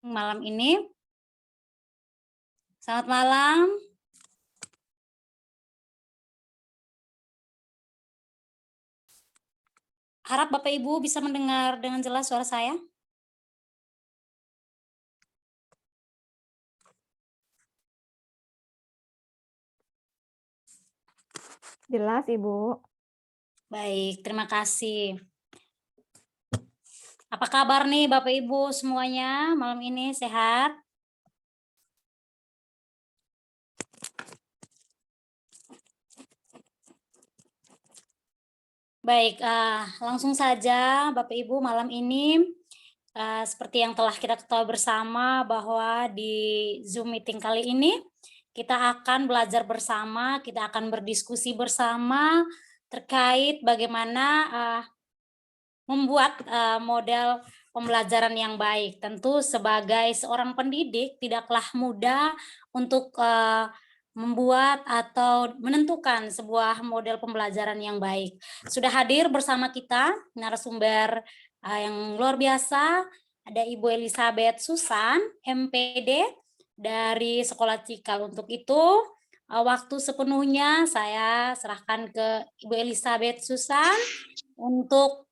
Malam ini. Selamat malam. Harap Bapak Ibu bisa mendengar dengan jelas suara saya. Jelas, Ibu. Baik, terima kasih. Apa kabar nih Bapak Ibu semuanya malam ini, sehat? Baik, langsung saja Bapak Ibu malam ini, seperti yang telah kita ketahui bersama bahwa di Zoom meeting kali ini, kita akan belajar bersama, kita akan berdiskusi bersama terkait bagaimana membuat model pembelajaran yang baik. Tentu sebagai seorang pendidik tidaklah mudah untuk membuat atau menentukan sebuah model pembelajaran yang baik. Sudah hadir bersama kita narasumber yang luar biasa, ada Ibu Elizabeth Susan, MPD dari Sekolah Cikal. Untuk itu, waktu sepenuhnya saya serahkan ke Ibu Elizabeth Susan untuk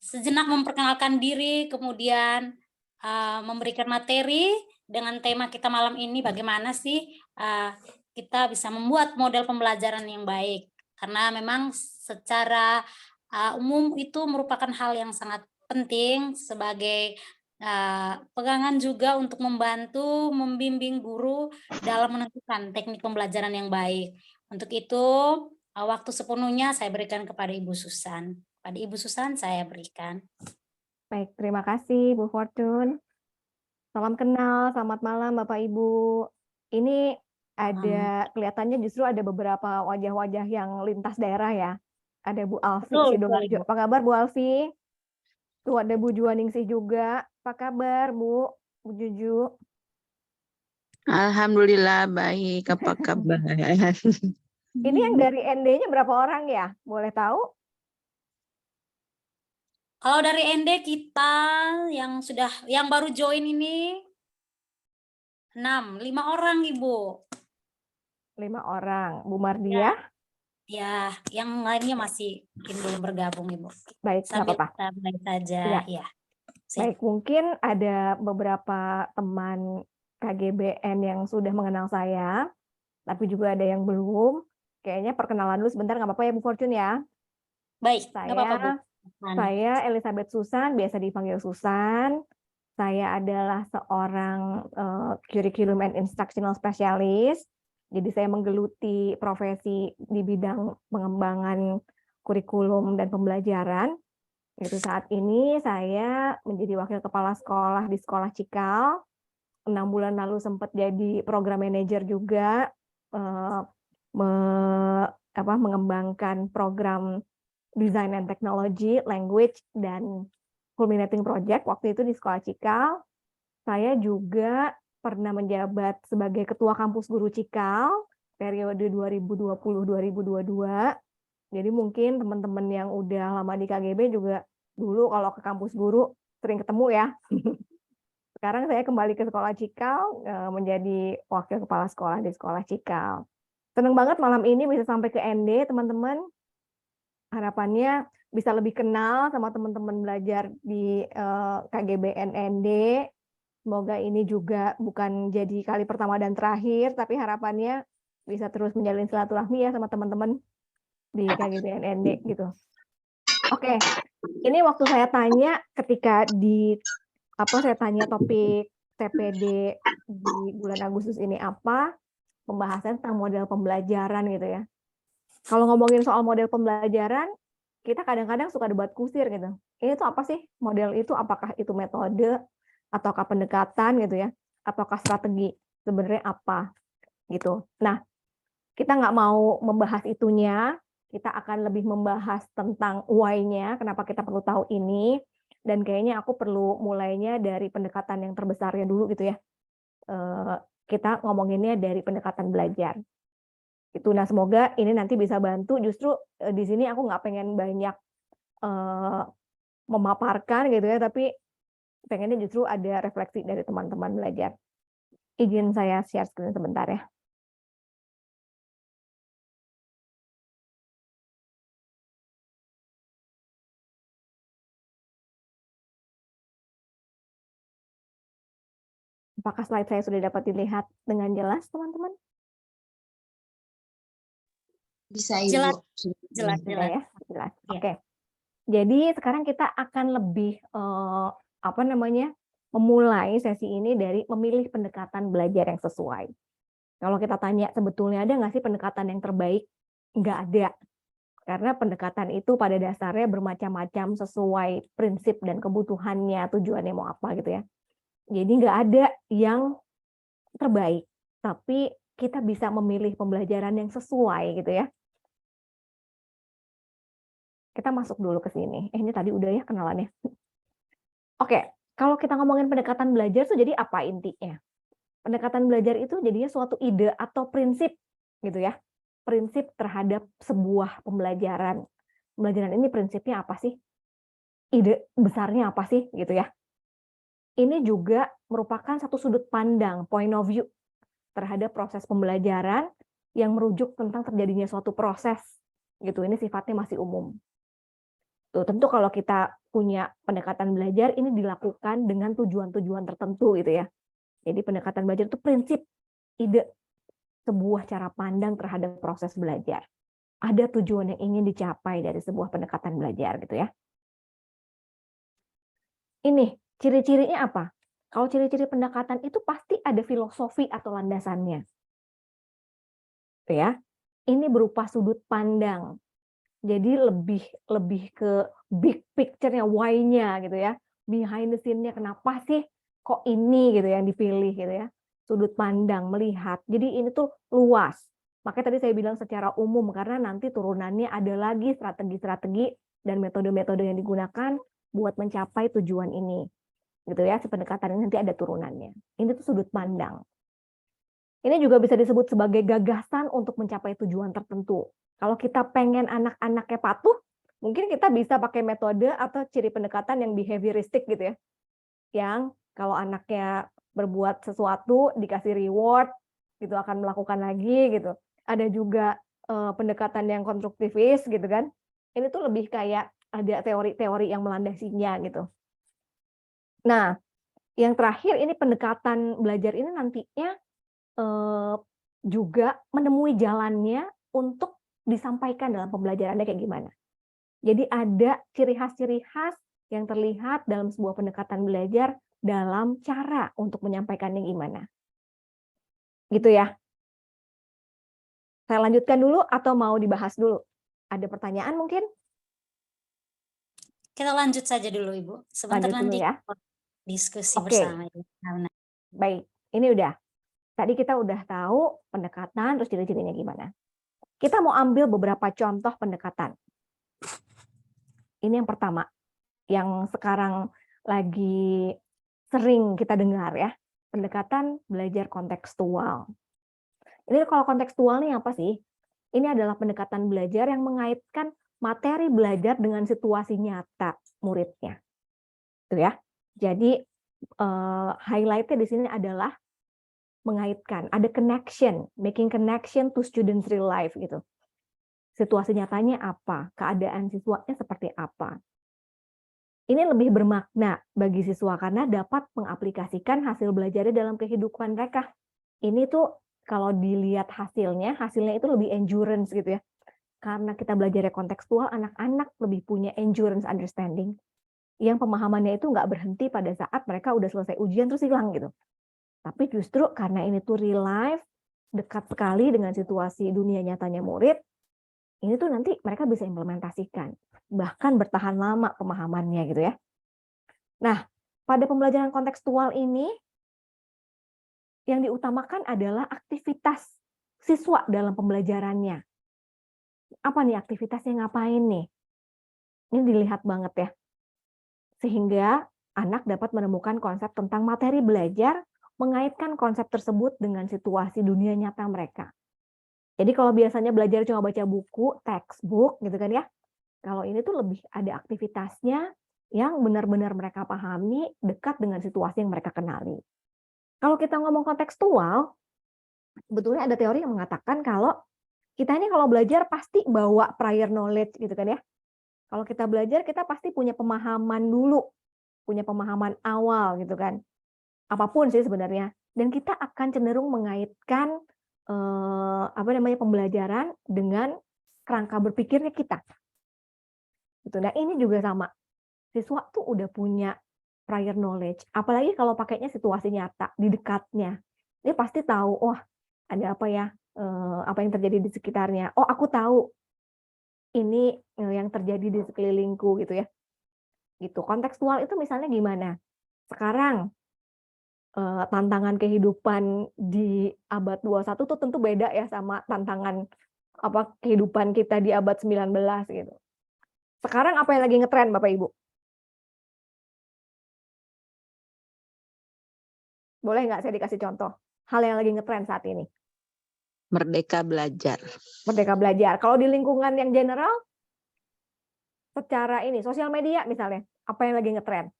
sejenak memperkenalkan diri, kemudian memberikan materi dengan tema kita malam ini, bagaimana sih kita bisa membuat model pembelajaran yang baik. Karena memang secara umum itu merupakan hal yang sangat penting sebagai pegangan juga untuk membantu membimbing guru dalam menentukan teknik pembelajaran yang baik. Untuk itu, waktu sepenuhnya saya berikan kepada Ibu Susan. Pada Ibu Susan saya berikan. Baik, terima kasih Bu Fortune. Salam kenal, selamat malam Bapak Ibu. Ini ada kelihatannya justru ada beberapa wajah-wajah yang lintas daerah ya. Ada Bu Alfi Sidoarjo. Apa kabar Bu Alfi? Tuh ada Bu Juwaningsih juga. Apa kabar Bu? Bu Juju. Alhamdulillah baik, apa kabar? Ini yang dari ND-nya berapa orang ya? Boleh tahu? Kalau dari ND kita yang baru join ini 5 orang Ibu. 5 orang. Bu Mardia? Ya, yang lainnya masih mungkin belum bergabung Ibu. Baik, Sambil apa-apa. kita mulai saja. Ya. Baik, mungkin ada beberapa teman KGBN yang sudah mengenal saya, tapi juga ada yang belum. Kayaknya perkenalan dulu sebentar, nggak apa-apa ya Bu Fortune ya? Baik, nggak apa-apa Bu. Saya Elizabeth Susan, biasa dipanggil Susan. Saya adalah seorang curriculum and instructional specialist. Jadi saya menggeluti profesi di bidang pengembangan kurikulum dan pembelajaran. Itu saat ini saya menjadi wakil kepala sekolah di Sekolah Cikal. 6 bulan lalu sempat jadi program manajer juga, mengembangkan program design and technology, language, dan culminating project waktu itu di Sekolah Cikal. Saya juga pernah menjabat sebagai Ketua Kampus Guru Cikal periode 2020-2022. Jadi mungkin teman-teman yang udah lama di KGB juga dulu kalau ke kampus guru sering ketemu ya. Sekarang saya kembali ke Sekolah Cikal menjadi wakil kepala sekolah di Sekolah Cikal. Senang banget malam ini bisa sampai ke ND, teman-teman. Harapannya bisa lebih kenal sama teman-teman belajar di KGBN ND. Semoga ini juga bukan jadi kali pertama dan terakhir, tapi harapannya bisa terus menjalin silaturahmi ya sama teman-teman di KGBN ND gitu. Oke, ini waktu saya tanya ketika saya tanya topik TPD di bulan Agustus ini apa, pembahasan tentang model pembelajaran gitu ya. Kalau ngomongin soal model pembelajaran, kita kadang-kadang suka debat kusir gitu. Ini tuh apa sih model itu? Apakah itu metode ataukah pendekatan gitu ya? Ataukah strategi? Sebenarnya apa gitu. Nah, kita nggak mau membahas itunya. Kita akan lebih membahas tentang why-nya, kenapa kita perlu tahu ini, dan kayaknya aku perlu mulainya dari pendekatan yang terbesarnya dulu gitu ya. Kita ngomonginnya dari pendekatan belajar. Itu, nah semoga ini nanti bisa bantu. Justru di sini aku nggak pengen banyak memaparkan gitu ya, tapi pengennya justru ada refleksi dari teman-teman belajar. Izin saya share screen sebentar ya. Apakah slide saya sudah dapat dilihat dengan jelas, teman-teman? Bisa Jelas, Ibu. jelas, Sudah jelas. ya, jelas. Iya. Oke. Jadi sekarang kita akan lebih memulai sesi ini dari memilih pendekatan belajar yang sesuai. Kalau kita tanya sebetulnya ada nggak sih pendekatan yang terbaik? Nggak ada. Karena pendekatan itu pada dasarnya bermacam-macam sesuai prinsip dan kebutuhannya, tujuannya mau apa gitu ya. Jadi nggak ada yang terbaik, tapi kita bisa memilih pembelajaran yang sesuai gitu ya. Kita masuk dulu ke sini. Ini tadi udah ya kenalannya. Oke, kalau kita ngomongin pendekatan belajar tuh jadi apa intinya? Pendekatan belajar itu jadinya suatu ide atau prinsip gitu ya. Prinsip terhadap sebuah pembelajaran. Pembelajaran ini prinsipnya apa sih? Ide besarnya apa sih gitu ya. Ini juga merupakan satu sudut pandang, point of view terhadap proses pembelajaran yang merujuk tentang terjadinya suatu proses gitu. Ini sifatnya masih umum. Tuh, tentu kalau kita punya pendekatan belajar ini dilakukan dengan tujuan-tujuan tertentu gitu ya. Jadi pendekatan belajar itu prinsip, ide, sebuah cara pandang terhadap proses belajar. Ada tujuan yang ingin dicapai dari sebuah pendekatan belajar gitu ya. Ini ciri-cirinya apa? Kalau ciri-ciri pendekatan itu pasti ada filosofi atau landasannya. Tuh ya. Ini berupa sudut pandang. Jadi lebih ke big picture-nya, why-nya gitu ya. Behind the scene-nya kenapa sih kok ini gitu yang dipilih gitu ya. Sudut pandang, melihat. Jadi ini tuh luas. Makanya tadi saya bilang secara umum karena nanti turunannya ada lagi strategi-strategi dan metode-metode yang digunakan buat mencapai tujuan ini. Gitu ya, si pendekatan ini nanti ada turunannya. Ini tuh sudut pandang. Ini juga bisa disebut sebagai gagasan untuk mencapai tujuan tertentu. Kalau kita pengen anak-anaknya patuh, mungkin kita bisa pakai metode atau ciri pendekatan yang behavioristik gitu ya. Yang kalau anaknya berbuat sesuatu, dikasih reward, gitu akan melakukan lagi gitu. Ada juga pendekatan yang konstruktivis gitu kan. Ini tuh lebih kayak ada teori-teori yang melandasinya gitu. Nah, yang terakhir ini pendekatan belajar ini nantinya juga menemui jalannya untuk disampaikan dalam pembelajarannya kayak gimana. Jadi ada ciri khas yang terlihat dalam sebuah pendekatan belajar dalam cara untuk menyampaikannya gimana. Gitu ya. Saya lanjutkan dulu atau mau dibahas dulu? Ada pertanyaan mungkin? Kita lanjut saja dulu, Ibu. Sebentar Lanjut dulu nanti ya. diskusi Oke. bersama. Nah, Baik, ini udah. Tadi kita udah tahu pendekatan, terus ciri-cirinya gimana. Kita mau ambil beberapa contoh pendekatan. Ini yang pertama, yang sekarang lagi sering kita dengar ya, pendekatan belajar kontekstual. Ini kalau kontekstual nih apa sih? Ini adalah pendekatan belajar yang mengaitkan materi belajar dengan situasi nyata muridnya. Tuh ya. Jadi highlight-nya di sini adalah mengaitkan, ada connection, making connection to students real life gitu. Situasi nyatanya apa? Keadaan siswanya seperti apa? Ini lebih bermakna bagi siswa karena dapat mengaplikasikan hasil belajarnya dalam kehidupan mereka. Ini tuh kalau dilihat hasilnya itu lebih endurance gitu ya. Karena kita belajarnya kontekstual, anak-anak lebih punya endurance understanding. Yang pemahamannya itu nggak berhenti pada saat mereka udah selesai ujian terus hilang gitu. Tapi justru karena ini tuh real life, dekat sekali dengan situasi dunia nyatanya murid, ini tuh nanti mereka bisa implementasikan. Bahkan bertahan lama pemahamannya gitu ya. Nah, pada pembelajaran kontekstual ini, yang diutamakan adalah aktivitas siswa dalam pembelajarannya. Apa nih aktivitasnya, ngapain nih? Ini dilihat banget ya. Sehingga anak dapat menemukan konsep tentang materi belajar, mengaitkan konsep tersebut dengan situasi dunia nyata mereka. Jadi kalau biasanya belajar cuma baca buku, textbook gitu kan ya. Kalau ini tuh lebih ada aktivitasnya yang benar-benar mereka pahami, dekat dengan situasi yang mereka kenali. Kalau kita ngomong kontekstual, sebetulnya ada teori yang mengatakan kalau kita ini kalau belajar pasti bawa prior knowledge gitu kan ya. Kalau kita belajar kita pasti punya pemahaman dulu, punya pemahaman awal gitu kan. Apapun sih sebenarnya. Dan kita akan cenderung mengaitkan pembelajaran dengan kerangka berpikirnya kita. Gitu. Nah, ini juga sama. Siswa tuh udah punya prior knowledge, apalagi kalau pakainya situasi nyata di dekatnya. Dia pasti tahu, oh ada apa ya, apa yang terjadi di sekitarnya. Oh aku tahu ini yang terjadi di sekelilingku gitu ya. Gitu. Kontekstual itu misalnya gimana? Sekarang tantangan kehidupan di abad 21 tuh tentu beda ya sama tantangan kehidupan kita di abad 19 gitu. Sekarang apa yang lagi ngetren Bapak Ibu? Boleh nggak saya dikasih contoh? Hal yang lagi ngetren saat ini. Merdeka belajar. Merdeka belajar. Kalau di lingkungan yang general, secara ini, sosial media misalnya, apa yang lagi ngetren?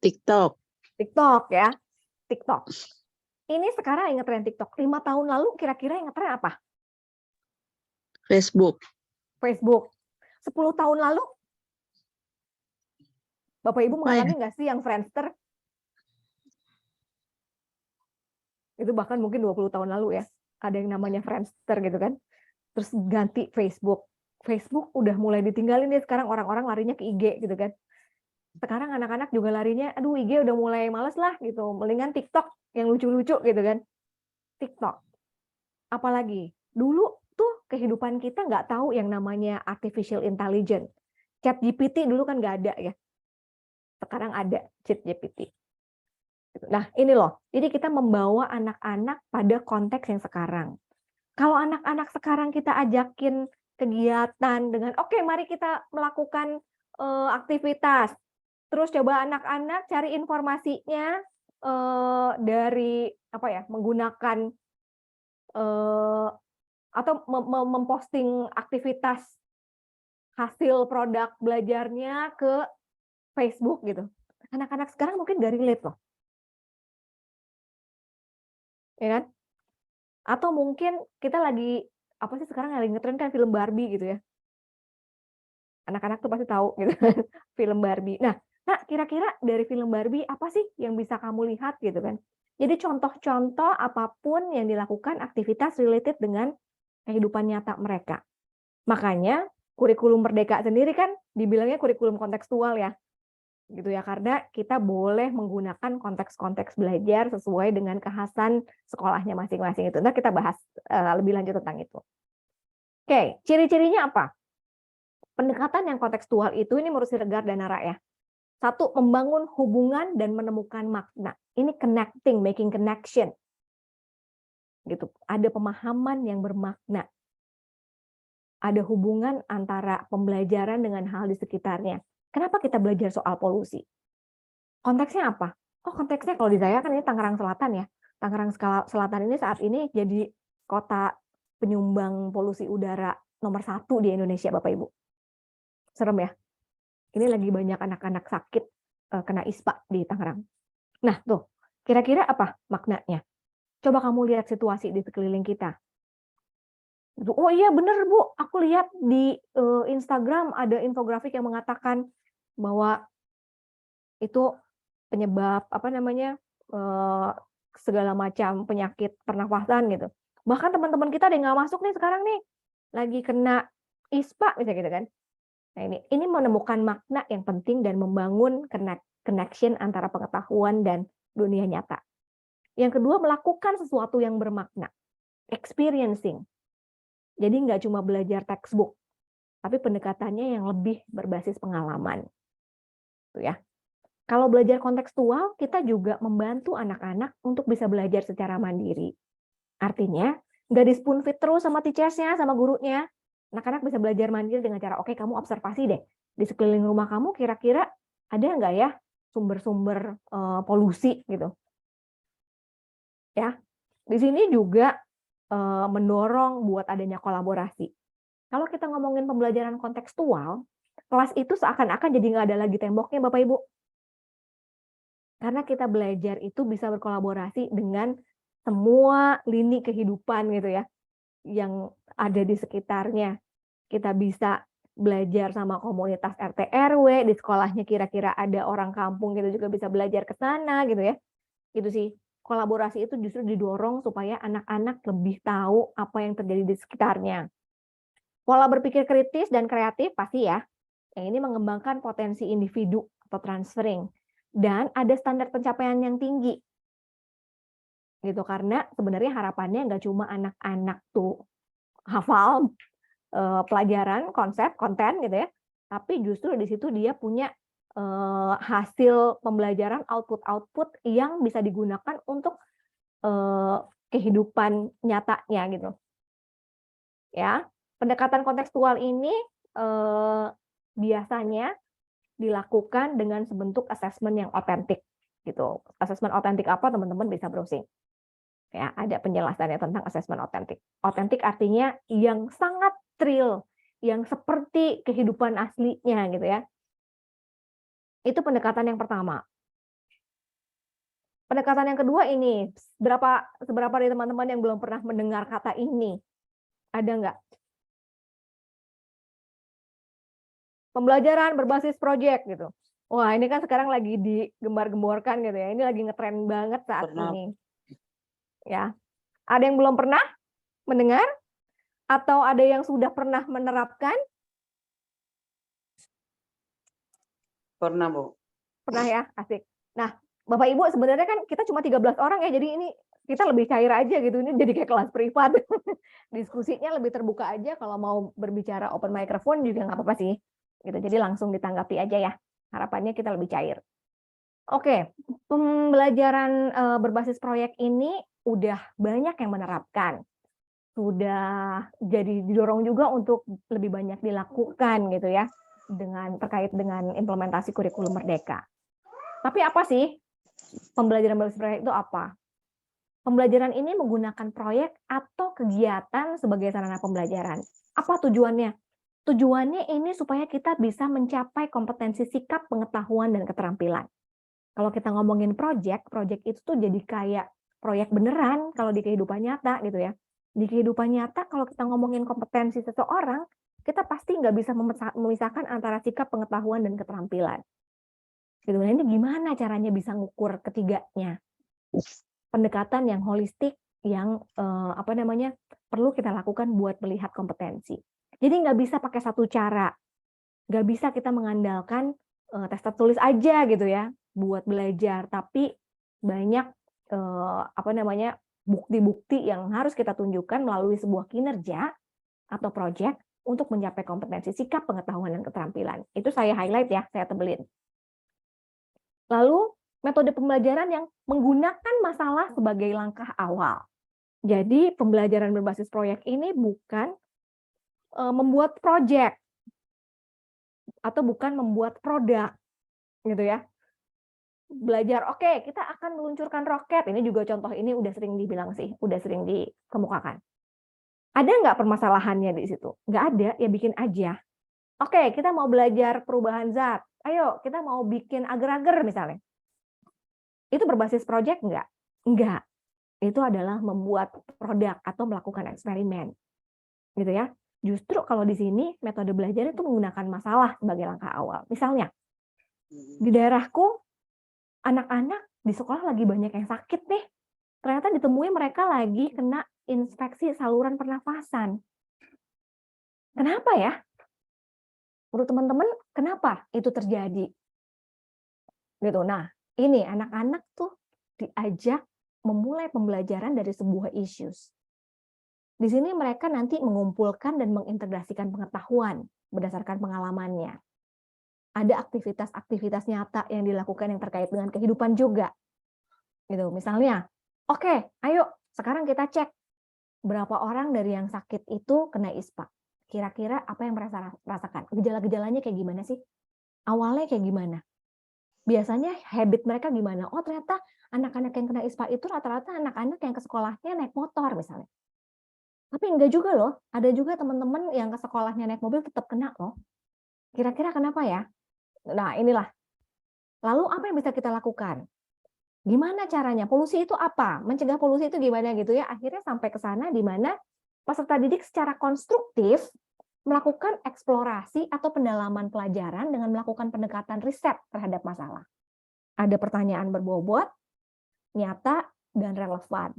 TikTok. TikTok ya. TikTok. Ini sekarang yang ngetren TikTok. 5 tahun lalu kira-kira yang ngetren apa? Facebook. Facebook. 10 tahun lalu? Bapak Ibu mengalami nggak sih yang Friendster? Itu bahkan mungkin 20 tahun lalu ya. Ada yang namanya Friendster gitu kan. Terus ganti Facebook. Facebook udah mulai ditinggalin nih sekarang orang-orang larinya ke IG gitu kan. Sekarang anak-anak juga larinya, aduh IG udah mulai males lah gitu. Mendingan TikTok yang lucu-lucu gitu kan. TikTok. Apalagi, dulu tuh kehidupan kita nggak tahu yang namanya artificial intelligence. ChatGPT dulu kan nggak ada ya. Sekarang ada ChatGPT. Nah ini loh, jadi kita membawa anak-anak pada konteks yang sekarang. Kalau anak-anak sekarang kita ajakin kegiatan dengan, oke, mari kita melakukan aktivitas. Terus coba anak-anak cari informasinya dari menggunakan atau memposting aktivitas hasil produk belajarnya ke Facebook gitu. Anak-anak sekarang mungkin gak relate loh. Ya kan? Atau mungkin kita lagi sekarang yang lagi ngetren kan film Barbie gitu ya. Anak-anak tuh pasti tahu gitu film Barbie. Nah, kira-kira dari film Barbie apa sih yang bisa kamu lihat gitu kan? Jadi contoh-contoh apapun yang dilakukan aktivitas related dengan kehidupan nyata mereka. Makanya kurikulum Merdeka sendiri kan dibilangnya kurikulum kontekstual ya. Gitu ya, karena kita boleh menggunakan konteks-konteks belajar sesuai dengan kekhasan sekolahnya masing-masing itu. Nanti kita bahas lebih lanjut tentang itu. Oke, ciri-cirinya apa? Pendekatan yang kontekstual itu ini menurut Siregar dan Nara ya. Satu, membangun hubungan dan menemukan makna. Ini connecting, making connection. Gitu. Ada pemahaman yang bermakna. Ada hubungan antara pembelajaran dengan hal di sekitarnya. Kenapa kita belajar soal polusi? Konteksnya apa? Oh, konteksnya kalau di saya kan ini Tangerang Selatan ya. Tangerang Selatan ini saat ini jadi kota penyumbang polusi udara nomor 1 di Indonesia, Bapak Ibu. Serem ya. Ini lagi banyak anak-anak sakit kena ISPA di Tangerang. Nah, tuh, kira-kira apa maknanya? Coba kamu lihat situasi di sekeliling kita. Oh iya bener Bu, aku lihat di Instagram ada infografik yang mengatakan bahwa itu penyebab segala macam penyakit pernafasan gitu. Bahkan teman-teman kita ada yang nggak masuk nih sekarang nih, lagi kena ISPA misalnya gitu kan. Nah ini menemukan makna yang penting dan membangun connection antara pengetahuan dan dunia nyata. Yang kedua, melakukan sesuatu yang bermakna, experiencing. Jadi nggak cuma belajar textbook, tapi pendekatannya yang lebih berbasis pengalaman. Tuh ya. Kalau belajar kontekstual, kita juga membantu anak-anak untuk bisa belajar secara mandiri. Artinya, nggak di spoon feed terus sama teachersnya, sama gurunya. Anak-anak bisa belajar mandiri dengan cara, oke, kamu observasi deh. Di sekeliling rumah kamu kira-kira ada nggak ya sumber-sumber polusi gitu. Ya, di sini juga mendorong buat adanya kolaborasi. Kalau kita ngomongin pembelajaran kontekstual, kelas itu seakan-akan jadi nggak ada lagi temboknya, Bapak Ibu. Karena kita belajar itu bisa berkolaborasi dengan semua lini kehidupan gitu ya, yang ada di sekitarnya. Kita bisa belajar sama komunitas RT RW, di sekolahnya kira-kira ada orang kampung, kita juga bisa belajar ke sana gitu ya. Itu sih, kolaborasi itu justru didorong supaya anak-anak lebih tahu apa yang terjadi di sekitarnya. Pola berpikir kritis dan kreatif pasti ya, yang ini mengembangkan potensi individu atau transferring. Dan ada standar pencapaian yang tinggi. Gitu, karena sebenarnya harapannya nggak cuma anak-anak tuh hafal pelajaran, konsep, konten gitu ya, tapi justru di situ dia punya hasil pembelajaran, output-output yang bisa digunakan untuk kehidupan nyatanya gitu. Ya, pendekatan kontekstual ini biasanya dilakukan dengan sebentuk assessment yang otentik gitu. Assessment otentik apa, teman-teman bisa browsing. Ya, ada penjelasannya tentang assessment otentik. Otentik artinya yang sangat real, yang seperti kehidupan aslinya gitu ya. Itu pendekatan yang pertama. Pendekatan yang kedua ini, seberapa dari teman-teman yang belum pernah mendengar kata ini? Ada nggak? Pembelajaran berbasis project gitu. Wah, ini kan sekarang lagi digembar-gemborkan gitu ya. Ini lagi ngetren banget saat ini. Ya. Ada yang belum pernah mendengar? Atau ada yang sudah pernah menerapkan? Pernah, Bu. Pernah ya, asik. Nah, Bapak Ibu sebenarnya kan kita cuma 13 orang ya, jadi ini kita lebih cair aja gitu, ini jadi kayak kelas privat. Diskusinya lebih terbuka aja, kalau mau berbicara open microphone juga nggak apa-apa sih. Gitu, jadi langsung ditanggapi aja ya, harapannya kita lebih cair. Oke, pembelajaran berbasis proyek ini udah banyak yang menerapkan. Sudah jadi didorong juga untuk lebih banyak dilakukan gitu ya, terkait dengan implementasi kurikulum Merdeka. Tapi apa sih pembelajaran berbasis proyek itu apa? Pembelajaran ini menggunakan proyek atau kegiatan sebagai sarana pembelajaran. Apa tujuannya? Tujuannya ini supaya kita bisa mencapai kompetensi sikap, pengetahuan, dan keterampilan. Kalau kita ngomongin proyek itu tuh jadi kayak proyek beneran kalau di kehidupan nyata gitu ya. Di kehidupan nyata kalau kita ngomongin kompetensi seseorang, kita pasti nggak bisa memisahkan antara sikap, pengetahuan, dan keterampilan. Gitu. Nah, ini gimana caranya bisa ngukur ketiganya? Pendekatan yang holistik yang perlu kita lakukan buat melihat kompetensi. Jadi nggak bisa pakai satu cara, nggak bisa kita mengandalkan tes tertulis aja gitu ya buat belajar, tapi banyak bukti-bukti yang harus kita tunjukkan melalui sebuah kinerja atau proyek untuk mencapai kompetensi sikap, pengetahuan, dan keterampilan. Itu saya highlight ya, saya tebelin. Lalu metode pembelajaran yang menggunakan masalah sebagai langkah awal. Jadi pembelajaran berbasis proyek ini bukan membuat proyek atau bukan membuat produk gitu ya. Belajar, oke, kita akan meluncurkan roket. Ini juga contoh, ini udah sering dibilang sih, udah sering dikemukakan. Ada nggak permasalahannya di situ? Nggak ada, ya bikin aja. Oke, kita mau belajar perubahan zat. Ayo, kita mau bikin agar-agar misalnya. Itu berbasis proyek nggak? Nggak. Itu adalah membuat produk atau melakukan eksperimen. Gitu ya. Justru kalau di sini metode belajar itu menggunakan masalah sebagai langkah awal. Misalnya, di daerahku anak-anak di sekolah lagi banyak yang sakit nih. Ternyata ditemui mereka lagi kena infeksi saluran pernafasan. Kenapa ya? Menurut teman-teman, kenapa itu terjadi? Gitu. Nah, ini anak-anak tuh diajak memulai pembelajaran dari sebuah issues. Di sini mereka nanti mengumpulkan dan mengintegrasikan pengetahuan berdasarkan pengalamannya. Ada aktivitas-aktivitas nyata yang dilakukan yang terkait dengan kehidupan juga. Gitu. Misalnya, oke, ayo sekarang kita cek berapa orang dari yang sakit itu kena ISPA. Kira-kira apa yang mereka rasakan? Gejala-gejalanya kayak gimana sih? Awalnya kayak gimana? Biasanya habit mereka gimana? Oh, ternyata anak-anak yang kena ISPA itu rata-rata anak-anak yang ke sekolahnya naik motor misalnya. Tapi enggak juga loh, ada juga teman-teman yang ke sekolahnya naik mobil tetap kena loh. Kira-kira kenapa ya? Nah, inilah. Lalu apa yang bisa kita lakukan? Gimana caranya? Polusi itu apa? Mencegah polusi itu gimana gitu ya? Akhirnya sampai ke sana di mana peserta didik secara konstruktif melakukan eksplorasi atau pendalaman pelajaran dengan melakukan pendekatan riset terhadap masalah. Ada pertanyaan berbobot, nyata, dan relevan.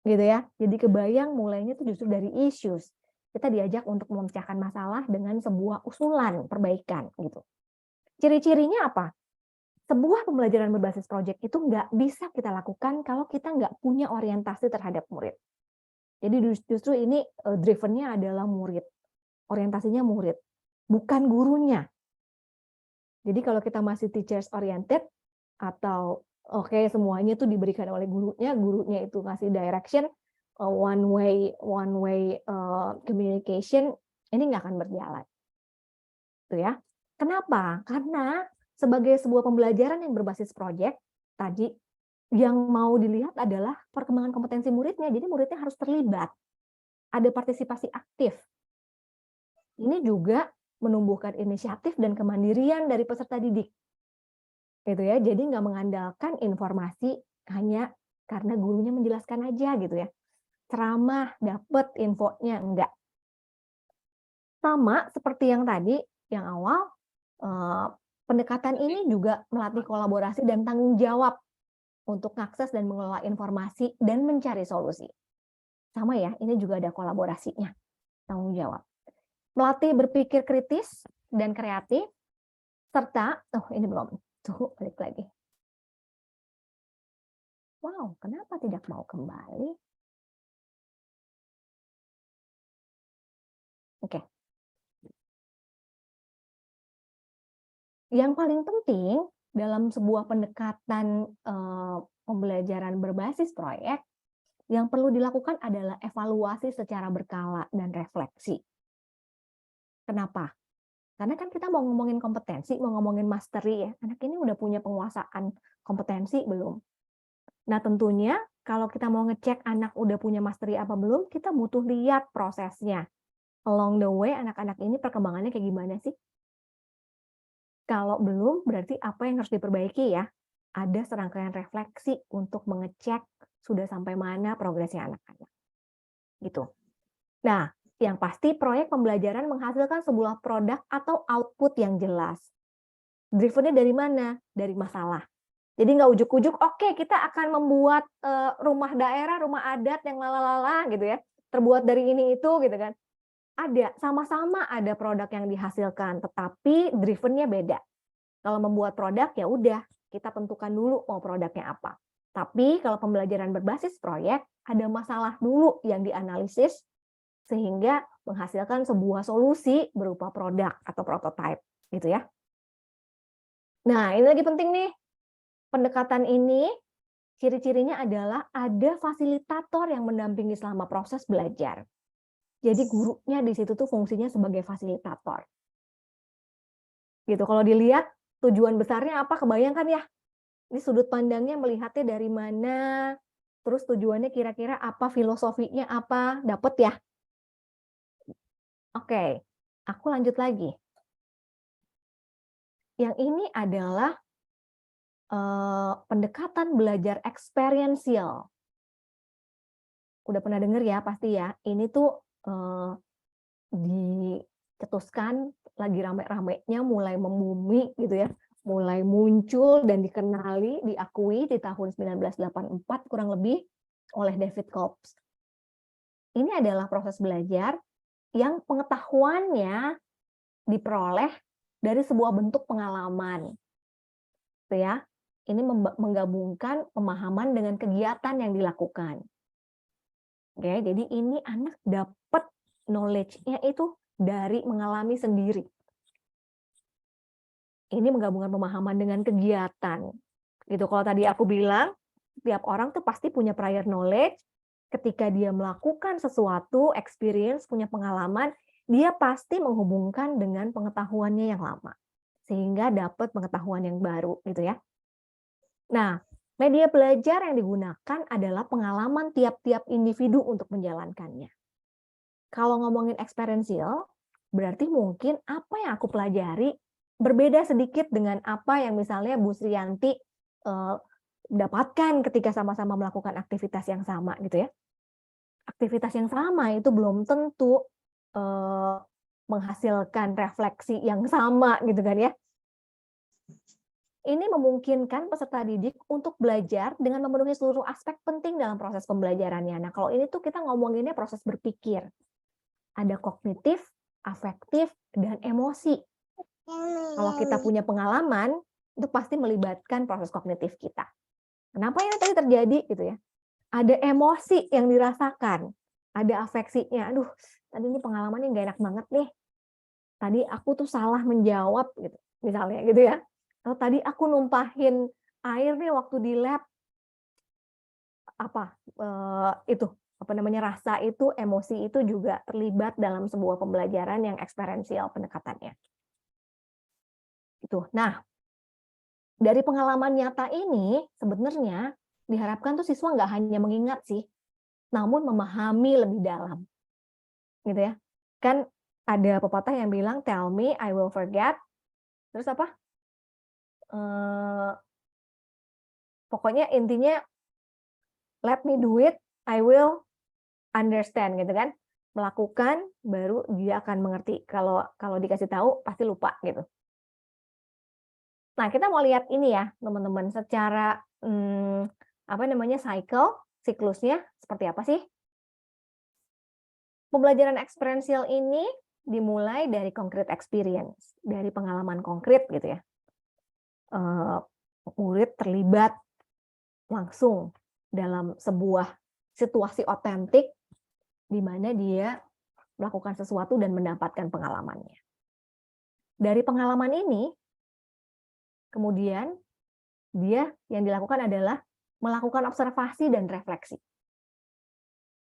Gitu ya. Jadi kebayang mulainya itu justru dari issues. Kita diajak untuk memecahkan masalah dengan sebuah usulan perbaikan gitu. Ciri-cirinya apa? Sebuah pembelajaran berbasis proyek itu nggak bisa kita lakukan kalau kita nggak punya orientasi terhadap murid. Jadi justru ini driven-nya adalah murid. Orientasinya murid, bukan gurunya. Jadi kalau kita masih teachers oriented atau oke, semuanya itu diberikan oleh gurunya itu ngasih direction, one way communication, ini nggak akan berjalan. Itu ya. Kenapa? Karena sebagai sebuah pembelajaran yang berbasis proyek, tadi yang mau dilihat adalah perkembangan kompetensi muridnya. Jadi muridnya harus terlibat. Ada partisipasi aktif. Ini juga menumbuhkan inisiatif dan kemandirian dari peserta didik. Gitu ya. Jadi nggak mengandalkan informasi hanya karena gurunya menjelaskan aja gitu ya. Ceramah, dapat infonya, enggak. Sama seperti yang tadi, yang awal, pendekatan ini juga melatih kolaborasi dan tanggung jawab untuk mengakses dan mengelola informasi dan mencari solusi. Sama ya, ini juga ada kolaborasinya, tanggung jawab. Melatih berpikir kritis dan kreatif, serta, ini belum, tuh balik lagi. Wow, kenapa tidak mau kembali? Oke. Yang paling penting dalam sebuah pendekatan pembelajaran berbasis proyek, yang perlu dilakukan adalah evaluasi secara berkala dan refleksi. Kenapa? Karena kan kita mau ngomongin kompetensi, mau ngomongin mastery ya. Anak ini udah punya penguasaan kompetensi belum? Nah tentunya kalau kita mau ngecek anak udah punya mastery apa belum, kita butuh lihat prosesnya. Along the way anak-anak ini perkembangannya kayak gimana sih? Kalau belum, berarti apa yang harus diperbaiki ya? Ada serangkaian refleksi untuk mengecek sudah sampai mana progresnya anak-anak. Gitu. Nah, yang pasti proyek pembelajaran menghasilkan sebuah produk atau output yang jelas. Drivennya dari mana? Dari masalah. Jadi nggak ujuk-ujuk, oke kita akan membuat rumah daerah, rumah adat yang lalala gitu ya. Terbuat dari ini itu gitu kan. Ada, sama-sama ada produk yang dihasilkan, tetapi drivennya beda. Kalau membuat produk ya udah, kita tentukan dulu mau produknya apa. Tapi kalau pembelajaran berbasis proyek, ada masalah dulu yang dianalisis, sehingga menghasilkan sebuah solusi berupa produk atau prototype gitu ya. Nah, ini lagi penting nih. Pendekatan ini ciri-cirinya adalah ada fasilitator yang mendampingi selama proses belajar. Jadi gurunya di situ tuh fungsinya sebagai fasilitator. Gitu. Kalau dilihat tujuan besarnya apa, kebayangkan ya. Ini sudut pandangnya melihatnya dari mana, terus tujuannya kira-kira apa, filosofinya apa, dapat ya. Oke, aku lanjut lagi. Yang ini adalah pendekatan belajar experiential. Udah pernah dengar ya pasti ya. Ini tuh dicetuskan lagi rame-ramenya mulai membumi gitu ya. Mulai muncul dan dikenali, diakui di tahun 1984 kurang lebih oleh David Cobbs. Ini adalah proses belajar yang pengetahuannya diperoleh dari sebuah bentuk pengalaman. Gitu ya. Ini menggabungkan pemahaman dengan kegiatan yang dilakukan. Oke, jadi ini anak dapat knowledge-nya itu dari mengalami sendiri. Ini menggabungkan pemahaman dengan kegiatan. Gitu. Kalau tadi aku bilang, setiap orang tuh pasti punya prior knowledge. Ketika dia melakukan sesuatu, experience, punya pengalaman, dia pasti menghubungkan dengan pengetahuannya yang lama. Sehingga dapat pengetahuan yang baru, gitu ya. Nah, media belajar yang digunakan adalah pengalaman tiap-tiap individu untuk menjalankannya. Kalau ngomongin experiential, berarti mungkin apa yang aku pelajari berbeda sedikit dengan apa yang misalnya Bu Sriyanti dapatkan ketika sama-sama melakukan aktivitas yang sama gitu ya. Aktivitas yang sama itu belum tentu menghasilkan refleksi yang sama gitu kan ya. Ini memungkinkan peserta didik untuk belajar dengan memenuhi seluruh aspek penting dalam proses pembelajarannya. Nah, kalau ini tuh kita ngomonginnya proses berpikir. Ada kognitif, afektif, dan emosi. Kalau kita punya pengalaman, itu pasti melibatkan proses kognitif kita. Kenapa ini tadi terjadi gitu ya? Ada emosi yang dirasakan, ada afeksinya. Aduh, tadi ini pengalamannya nggak enak banget nih. Tadi aku tuh salah menjawab gitu, misalnya gitu ya. Atau tadi aku numpahin air nih waktu di lab. Rasa itu, emosi itu juga terlibat dalam sebuah pembelajaran yang eksperiensial pendekatannya. Itu. Nah, dari pengalaman nyata ini sebenarnya diharapkan tuh siswa nggak hanya mengingat sih, namun memahami lebih dalam. Gitu ya. Kan ada pepatah yang bilang, tell me, I will forget. Terus apa? Pokoknya intinya, let me do it, I will understand gitu kan. Melakukan, baru dia akan mengerti. Kalau dikasih tahu, pasti lupa gitu. Nah, kita mau lihat ini ya, teman-teman, secara siklusnya seperti apa sih? Pembelajaran eksperiensial ini dimulai dari concrete experience, dari pengalaman konkret gitu ya. Murid terlibat langsung dalam sebuah situasi otentik di mana dia melakukan sesuatu dan mendapatkan pengalamannya. Dari pengalaman ini, kemudian dia yang dilakukan adalah melakukan observasi dan refleksi.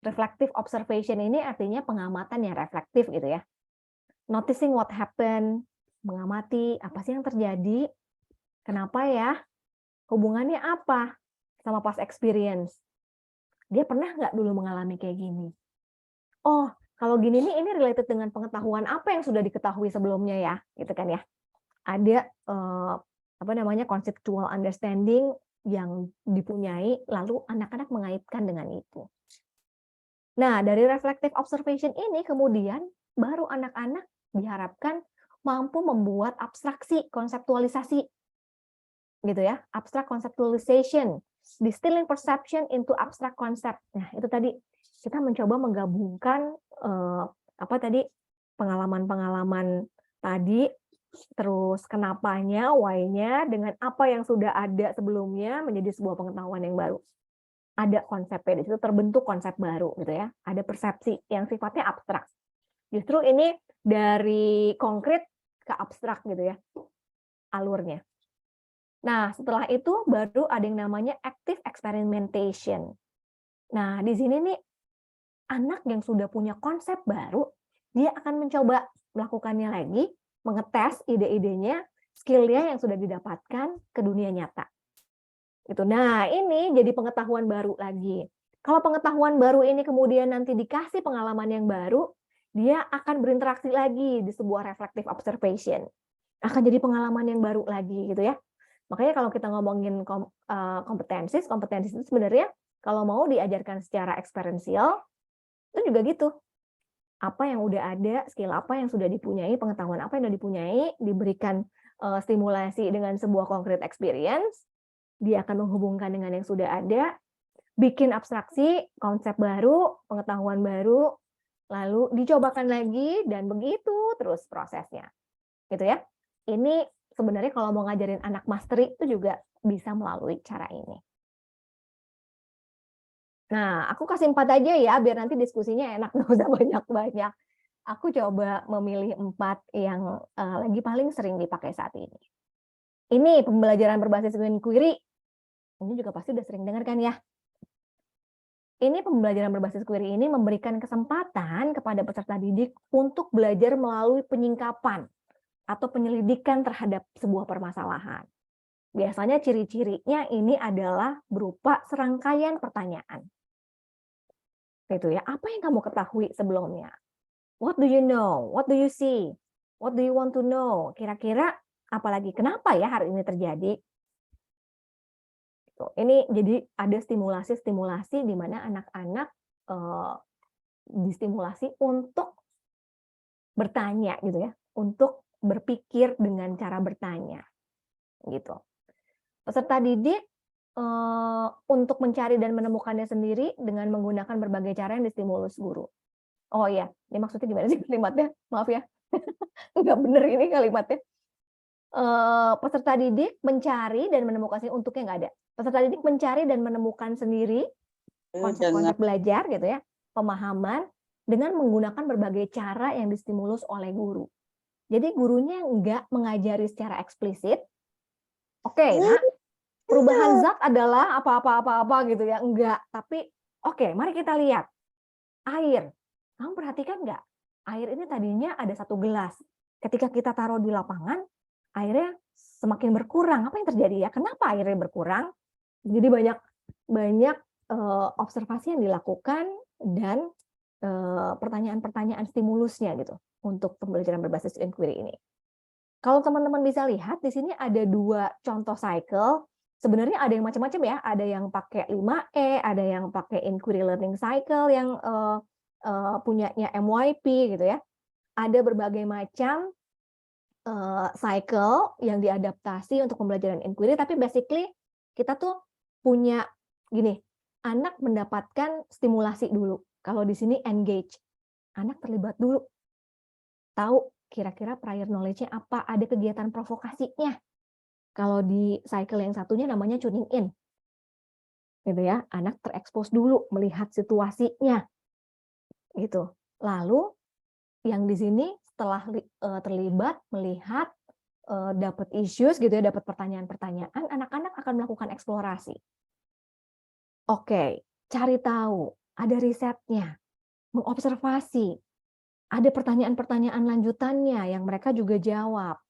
Reflective observation ini artinya pengamatan yang reflektif gitu ya. Noticing what happened, mengamati apa sih yang terjadi, kenapa ya, hubungannya apa sama past experience. Dia pernah nggak dulu mengalami kayak gini? Oh, kalau gini nih ini related dengan pengetahuan apa yang sudah diketahui sebelumnya ya, gitu kan ya. Ada conceptual understanding yang dipunyai, lalu anak-anak mengaitkan dengan itu. Nah, dari reflective observation ini kemudian baru anak-anak diharapkan mampu membuat abstraksi, konseptualisasi. Gitu ya, abstract conceptualization, distilling perception into abstract concept. Nah, itu tadi kita mencoba menggabungkan pengalaman-pengalaman tadi, terus kenapanya, why-nya dengan apa yang sudah ada sebelumnya menjadi sebuah pengetahuan yang baru. Ada konsepnya, di situ terbentuk konsep baru gitu ya. Ada persepsi yang sifatnya abstrak. Justru ini dari konkret ke abstrak gitu ya alurnya. Nah, setelah itu baru ada yang namanya active experimentation. Nah, di sini nih anak yang sudah punya konsep baru, dia akan mencoba melakukannya lagi, mengetes ide-idenya, skill-nya yang sudah didapatkan ke dunia nyata. Itu. Nah, ini jadi pengetahuan baru lagi. Kalau pengetahuan baru ini kemudian nanti dikasih pengalaman yang baru, dia akan berinteraksi lagi di sebuah reflective observation. Akan jadi pengalaman yang baru lagi gitu ya. Makanya kalau kita ngomongin kompetensi itu sebenarnya kalau mau diajarkan secara eksperiensial, itu juga gitu. Apa yang udah ada, skill apa yang sudah dipunyai, pengetahuan apa yang sudah dipunyai, diberikan stimulasi dengan sebuah concrete experience, dia akan menghubungkan dengan yang sudah ada, bikin abstraksi, konsep baru, pengetahuan baru, lalu dicobakan lagi, dan begitu terus prosesnya. Gitu ya. Ini sebenarnya kalau mau ngajarin anak mastery itu juga bisa melalui cara ini. Nah, aku kasih 4 aja ya, biar nanti diskusinya enak, nggak usah banyak-banyak. Aku coba memilih 4 yang lagi paling sering dipakai saat ini. Ini pembelajaran berbasis query. Ini juga pasti udah sering dengar kan ya. Ini pembelajaran berbasis query ini memberikan kesempatan kepada peserta didik untuk belajar melalui penyingkapan atau penyelidikan terhadap sebuah permasalahan. Biasanya ciri-cirinya ini adalah berupa serangkaian pertanyaan. Itu ya, apa yang kamu ketahui sebelumnya? What do you know? What do you see? What do you want to know? Kira-kira apalagi kenapa ya hari ini terjadi? Ini jadi ada stimulasi-stimulasi di mana anak-anak distimulasi untuk bertanya gitu ya, untuk berpikir dengan cara bertanya gitu. Peserta didik untuk mencari dan menemukannya sendiri dengan menggunakan berbagai cara yang distimulus guru. Oh iya, ini maksudnya gimana sih kalimatnya? Maaf ya, nggak bener ini kalimatnya. Peserta didik mencari dan menemukan sendiri, untuknya nggak ada. Peserta didik mencari dan menemukan sendiri konsep-konsep belajar gitu ya, pemahaman dengan menggunakan berbagai cara yang distimulus oleh guru. Jadi gurunya nggak mengajari secara eksplisit. Oke, nah, perubahan zat adalah apa-apa gitu ya, enggak. Tapi oke, mari kita lihat. Air. Kamu perhatikan nggak? Air ini tadinya ada 1 gelas. Ketika kita taruh di lapangan, airnya semakin berkurang. Apa yang terjadi ya? Kenapa airnya berkurang? Jadi banyak observasi yang dilakukan dan pertanyaan-pertanyaan stimulusnya gitu untuk pembelajaran berbasis inquiry ini. Kalau teman-teman bisa lihat di sini ada 2 contoh cycle. Sebenarnya ada yang macam-macam ya. Ada yang pakai 5E, ada yang pakai inquiry learning cycle yang punyanya MYP gitu ya. Ada berbagai macam cycle yang diadaptasi untuk pembelajaran inquiry, tapi basically kita tuh punya gini, anak mendapatkan stimulasi dulu. Kalau di sini engage, anak terlibat dulu. Tahu kira-kira prior knowledge-nya apa, ada kegiatan provokasinya. Kalau di cycle yang satunya namanya tuning in. Gitu ya, anak terekspos dulu melihat situasinya. Gitu. Lalu yang di sini setelah terlibat melihat dapat issues gitu ya, dapat pertanyaan-pertanyaan, anak-anak akan melakukan eksplorasi. Oke, cari tahu, ada risetnya, mengobservasi, ada pertanyaan-pertanyaan lanjutannya yang mereka juga jawab.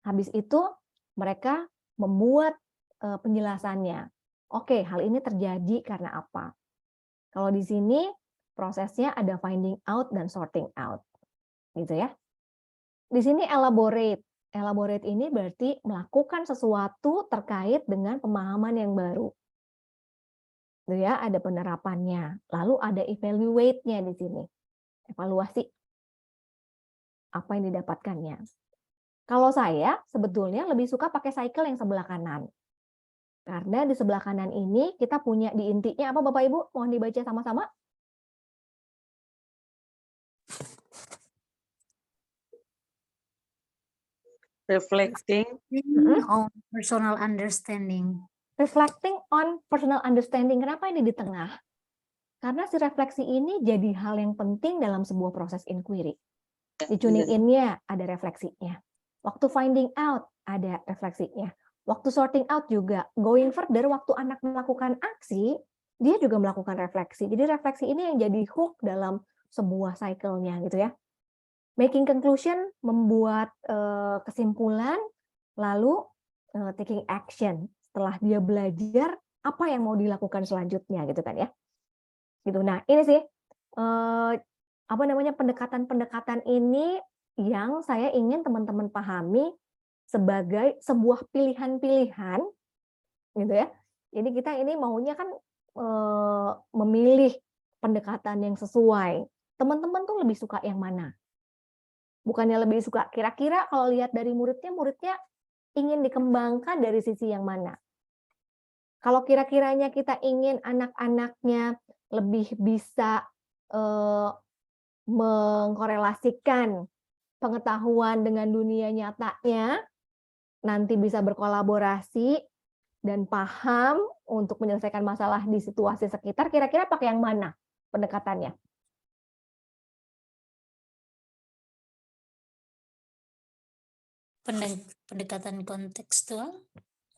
Habis itu mereka membuat penjelasannya. Oke, hal ini terjadi karena apa? Kalau di sini prosesnya ada finding out dan sorting out. Gitu ya. Di sini elaborate. Elaborate ini berarti melakukan sesuatu terkait dengan pemahaman yang baru. Gitu ya, ada penerapannya. Lalu ada evaluate-nya di sini. Evaluasi apa yang didapatkannya. Kalau saya sebetulnya lebih suka pakai cycle yang sebelah kanan. Karena di sebelah kanan ini kita punya di intinya apa Bapak Ibu? Mohon dibaca sama-sama. Reflecting on personal understanding. Reflecting on personal understanding. Kenapa ini di tengah? Karena si refleksi ini jadi hal yang penting dalam sebuah proses inquiry. Di tuning in-nya ada refleksinya. Waktu finding out ada refleksinya. Waktu sorting out juga. Going further, waktu anak melakukan aksi, dia juga melakukan refleksi. Jadi refleksi ini yang jadi hook dalam sebuah cycle-nya gitu ya. Making conclusion, membuat kesimpulan, lalu taking action. Setelah dia belajar, apa yang mau dilakukan selanjutnya gitu kan ya. Gitu. Nah, ini sih apa namanya pendekatan-pendekatan ini yang saya ingin teman-teman pahami sebagai sebuah pilihan-pilihan gitu ya. Jadi kita ini maunya kan memilih pendekatan yang sesuai. Teman-teman tuh lebih suka yang mana? Bukannya lebih suka kira-kira kalau lihat dari muridnya ingin dikembangkan dari sisi yang mana? Kalau kira-kiranya kita ingin anak-anaknya lebih bisa mengkorelasikan pengetahuan dengan dunia nyatanya, nanti bisa berkolaborasi dan paham untuk menyelesaikan masalah di situasi sekitar, kira-kira pakai yang mana pendekatannya? Pendekatan kontekstual.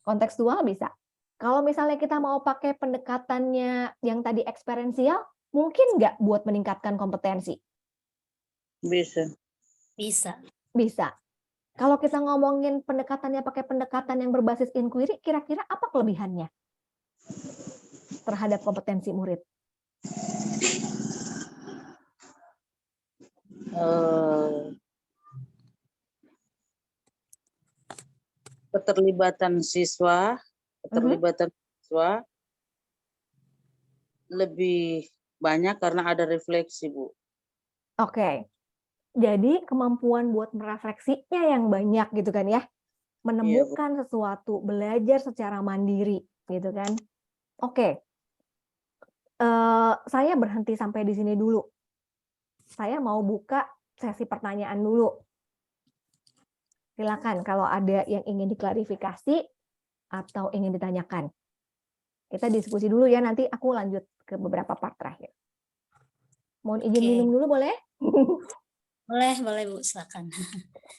Kontekstual bisa. Kalau misalnya kita mau pakai pendekatannya yang tadi eksperiensial, mungkin nggak buat meningkatkan kompetensi? bisa. Bisa. Kalau kita ngomongin pendekatannya pakai pendekatan yang berbasis inquiry, kira-kira apa kelebihannya terhadap kompetensi murid? eh, keterlibatan siswa lebih banyak karena ada refleksi, Bu. Oke. Jadi kemampuan buat merefleksinya yang banyak gitu kan ya. Iya, Bu. Menemukan sesuatu, belajar secara mandiri gitu kan. Oke. Saya berhenti sampai di sini dulu. Saya mau buka sesi pertanyaan dulu. Silakan kalau ada yang ingin diklarifikasi atau ingin ditanyakan. Kita diskusi dulu ya, nanti aku lanjut ke beberapa part terakhir. Mohon izin Oke. minum dulu boleh? Boleh Bu, silakan.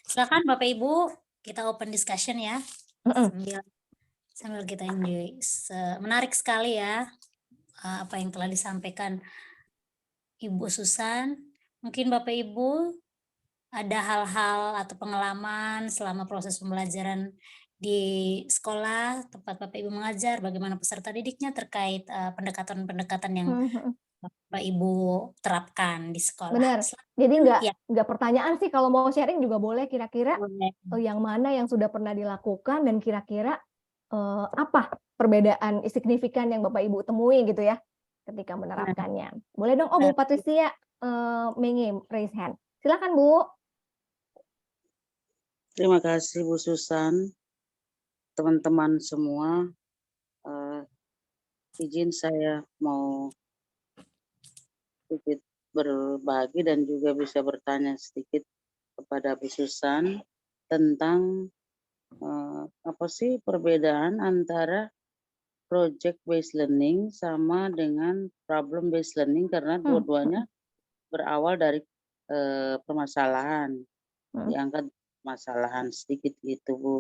Silakan Bapak Ibu, kita open discussion ya. Sambil kita enjoy. Menarik sekali ya apa yang telah disampaikan Ibu Susan. Mungkin Bapak Ibu ada hal-hal atau pengalaman selama proses pembelajaran di sekolah tempat Bapak Ibu mengajar, bagaimana peserta didiknya terkait pendekatan-pendekatan yang Bapak Ibu terapkan di sekolah. Benar. Jadi Ya, nggak pertanyaan sih, kalau mau sharing juga boleh, kira-kira boleh. yang mana yang sudah pernah dilakukan dan kira-kira apa perbedaan signifikan yang Bapak Ibu temui gitu ya ketika menerapkannya. Boleh dong, Bu Patricia Menge raise hand. Silakan Bu. Terima kasih Bu Susan, teman-teman semua. Izin saya mau sedikit berbagi dan juga bisa bertanya sedikit kepada Bu Susan tentang apa sih perbedaan antara project based learning sama dengan problem based learning, karena dua-duanya berawal dari permasalahan, diangkat permasalahan sedikit gitu Bu.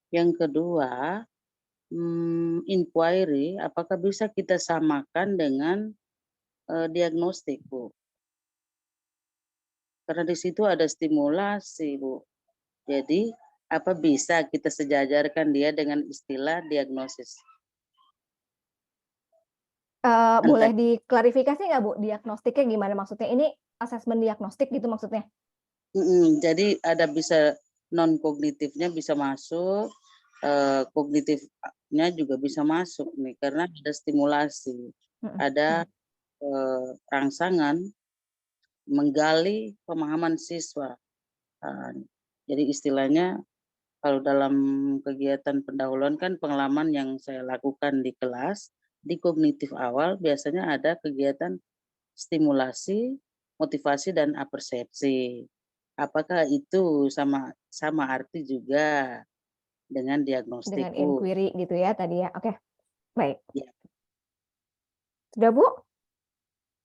Yang kedua, inquiry, apakah bisa kita samakan dengan diagnostik Bu? Karena di situ ada stimulasi Bu. Jadi apa bisa kita sejajarkan dia dengan istilah diagnosis? Boleh diklarifikasi nggak Bu, diagnostiknya gimana maksudnya? Ini asesmen diagnostik gitu maksudnya? Jadi ada bisa non kognitifnya bisa masuk, kognitifnya juga bisa masuk nih karena ada stimulasi, ada rangsangan menggali pemahaman siswa. Jadi istilahnya kalau dalam kegiatan pendahuluan kan pengalaman yang saya lakukan di kelas, di kognitif awal biasanya ada kegiatan stimulasi, motivasi, dan apersepsi. Apakah itu sama arti juga dengan diagnostik, Dengan Bu? inquiry gitu ya tadi ya. Oke, baik. Ya. Sudah Bu?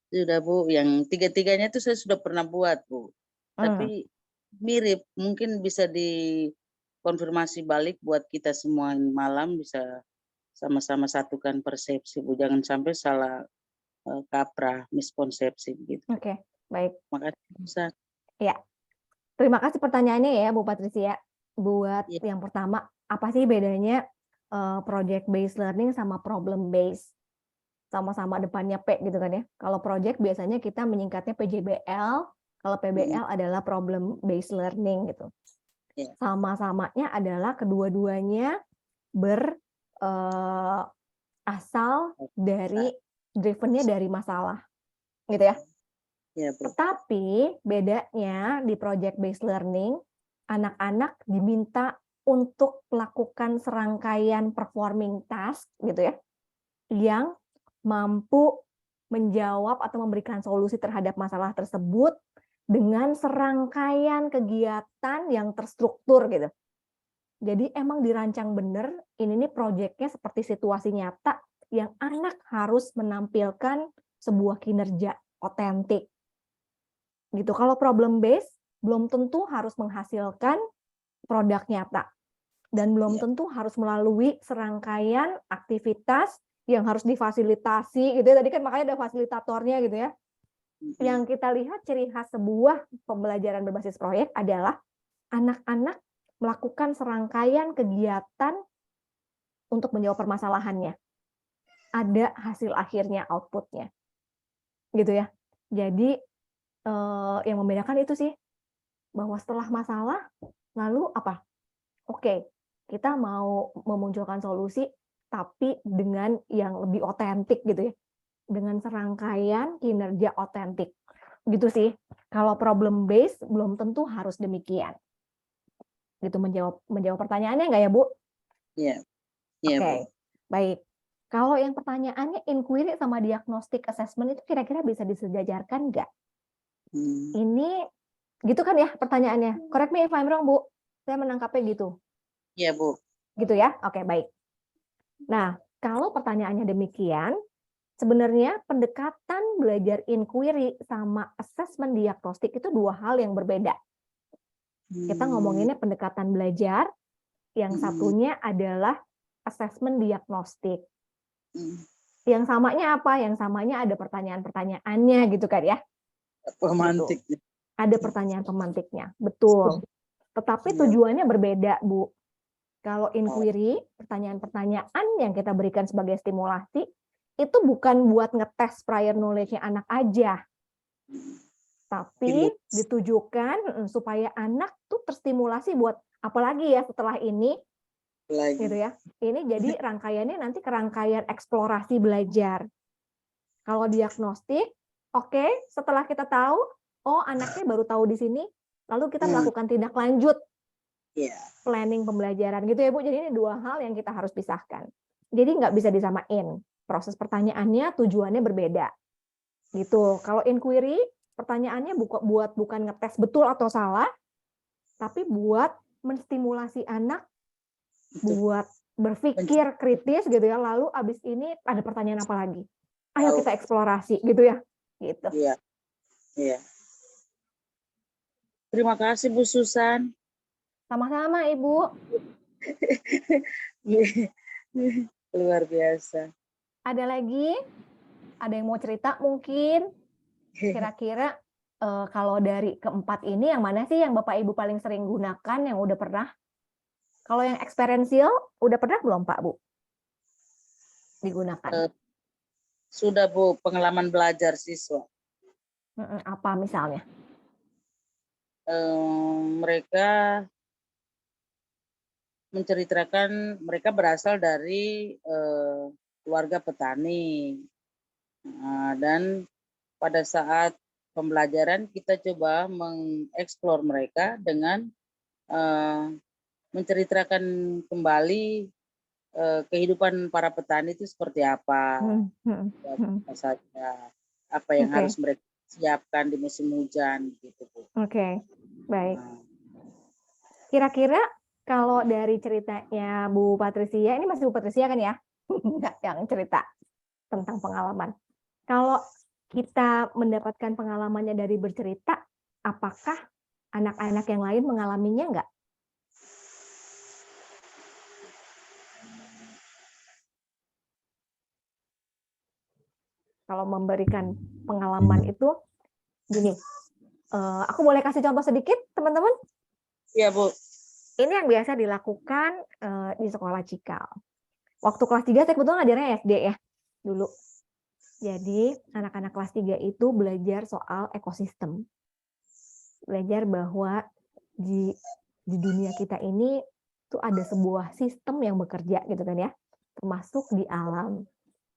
Sudah Bu, yang tiga-tiganya itu saya sudah pernah buat Bu. Tapi mirip, mungkin bisa dikonfirmasi balik buat kita semua ini malam, bisa sama-sama satukan persepsi Bu. Jangan sampai salah kaprah, miskonsepsi begitu. Oke, baik. Makasih Ustaz. Ya. Terima kasih pertanyaannya ya Bu Patricia. Buat Ya. yang pertama, apa sih bedanya project based learning sama problem based? Sama-sama depannya P gitu kan ya. Kalau project biasanya kita menyingkatnya PJBL, kalau PBL adalah problem based learning gitu. Ya. Sama-samanya adalah kedua-duanya berasal dari drivennya dari masalah gitu ya. Ya, Bu. Tetapi bedanya di project based learning, anak-anak diminta untuk melakukan serangkaian performing task gitu ya, yang mampu menjawab atau memberikan solusi terhadap masalah tersebut dengan serangkaian kegiatan yang terstruktur gitu. Jadi emang dirancang bener, ini nih proyeknya seperti situasi nyata yang anak harus menampilkan sebuah kinerja otentik. Gitu. Kalau problem based belum tentu harus menghasilkan produk nyata dan belum tentu harus melalui serangkaian aktivitas yang harus difasilitasi gitu ya. Tadi kan makanya ada fasilitatornya gitu ya. Yang kita lihat ciri khas sebuah pembelajaran berbasis proyek adalah anak-anak melakukan serangkaian kegiatan untuk menjawab permasalahannya. Ada hasil akhirnya, outputnya. Gitu ya. Jadi yang membedakan itu sih, bahwa setelah masalah, lalu apa? Oke, kita mau memunculkan solusi, tapi dengan yang lebih otentik gitu ya, dengan serangkaian kinerja otentik. Gitu sih. Kalau problem base belum tentu harus demikian. Gitu menjawab pertanyaannya nggak ya, Bu? Iya, iya Bu. Oke, baik. Kalau yang pertanyaannya inquiry sama diagnostic assessment itu kira-kira bisa disejajarkan nggak? Hmm. Ini gitu kan ya pertanyaannya. Correct me if I'm wrong, Bu. Saya menangkapnya gitu. Iya Bu. Gitu ya? Oke, baik. Nah, kalau pertanyaannya demikian, sebenarnya pendekatan belajar inquiry sama assessment diagnostik itu dua hal yang berbeda. Kita ngomonginnya pendekatan belajar, yang satunya adalah assessment diagnostik. Yang samanya apa? Yang samanya ada pertanyaan-pertanyaannya gitu kan ya? Pemantik. Gitu. Ada pertanyaan pemantiknya, betul. Tetapi Iya. tujuannya berbeda, Bu. Kalau inquiry, pertanyaan-pertanyaan yang kita berikan sebagai stimulasi, itu bukan buat ngetes prior knowledge-nya anak aja. Tapi ditujukan supaya anak tuh terstimulasi buat apalagi ya setelah ini, gitu ya. Ini jadi rangkaiannya nanti kerangkaian eksplorasi belajar. Kalau diagnostik, oke, setelah kita tahu, oh anaknya baru tahu di sini, lalu kita melakukan tindak lanjut. Planning pembelajaran gitu ya Bu. Jadi ini dua hal yang kita harus pisahkan. Jadi nggak bisa disamain. Proses pertanyaannya tujuannya berbeda. Gitu. Kalau inquiry, pertanyaannya bukan ngetes betul atau salah, tapi buat menstimulasi anak, buat berpikir kritis gitu ya. Lalu abis ini ada pertanyaan apa lagi? Ayo kita eksplorasi gitu ya. Gitu. Iya. Iya. Terima kasih Bu Susan. Sama-sama Ibu. Luar biasa. Ada lagi? Ada yang mau cerita mungkin? Kira-kira kalau dari keempat ini yang mana sih yang Bapak Ibu paling sering gunakan, yang udah pernah? Kalau yang experiential, udah pernah belum Pak Bu? Digunakan. Sudah Bu, pengalaman belajar siswa. Apa misalnya? Mereka menceritakan mereka berasal dari keluarga petani. Dan pada saat pembelajaran kita coba mengeksplor mereka dengan menceritakan kembali kehidupan para petani itu seperti apa, apa saja, apa yang harus mereka siapkan di musim hujan gitu Bu. Oke, baik. Kira-kira kalau dari ceritanya Bu Patricia, ini masih Bu Patricia kan ya? Enggak, yang cerita tentang pengalaman. Kalau kita mendapatkan pengalamannya dari bercerita, apakah anak-anak yang lain mengalaminya enggak? Kalau memberikan pengalaman itu, gini, aku boleh kasih contoh sedikit, teman-teman? Iya, Bu. Ini yang biasa dilakukan di sekolah Cikal. Waktu kelas 3 saya kebetulan ngajarnya SD ya, dulu. Jadi anak-anak kelas 3 itu belajar soal ekosistem. Belajar bahwa di dunia kita ini tuh ada sebuah sistem yang bekerja gitu kan ya, termasuk di alam.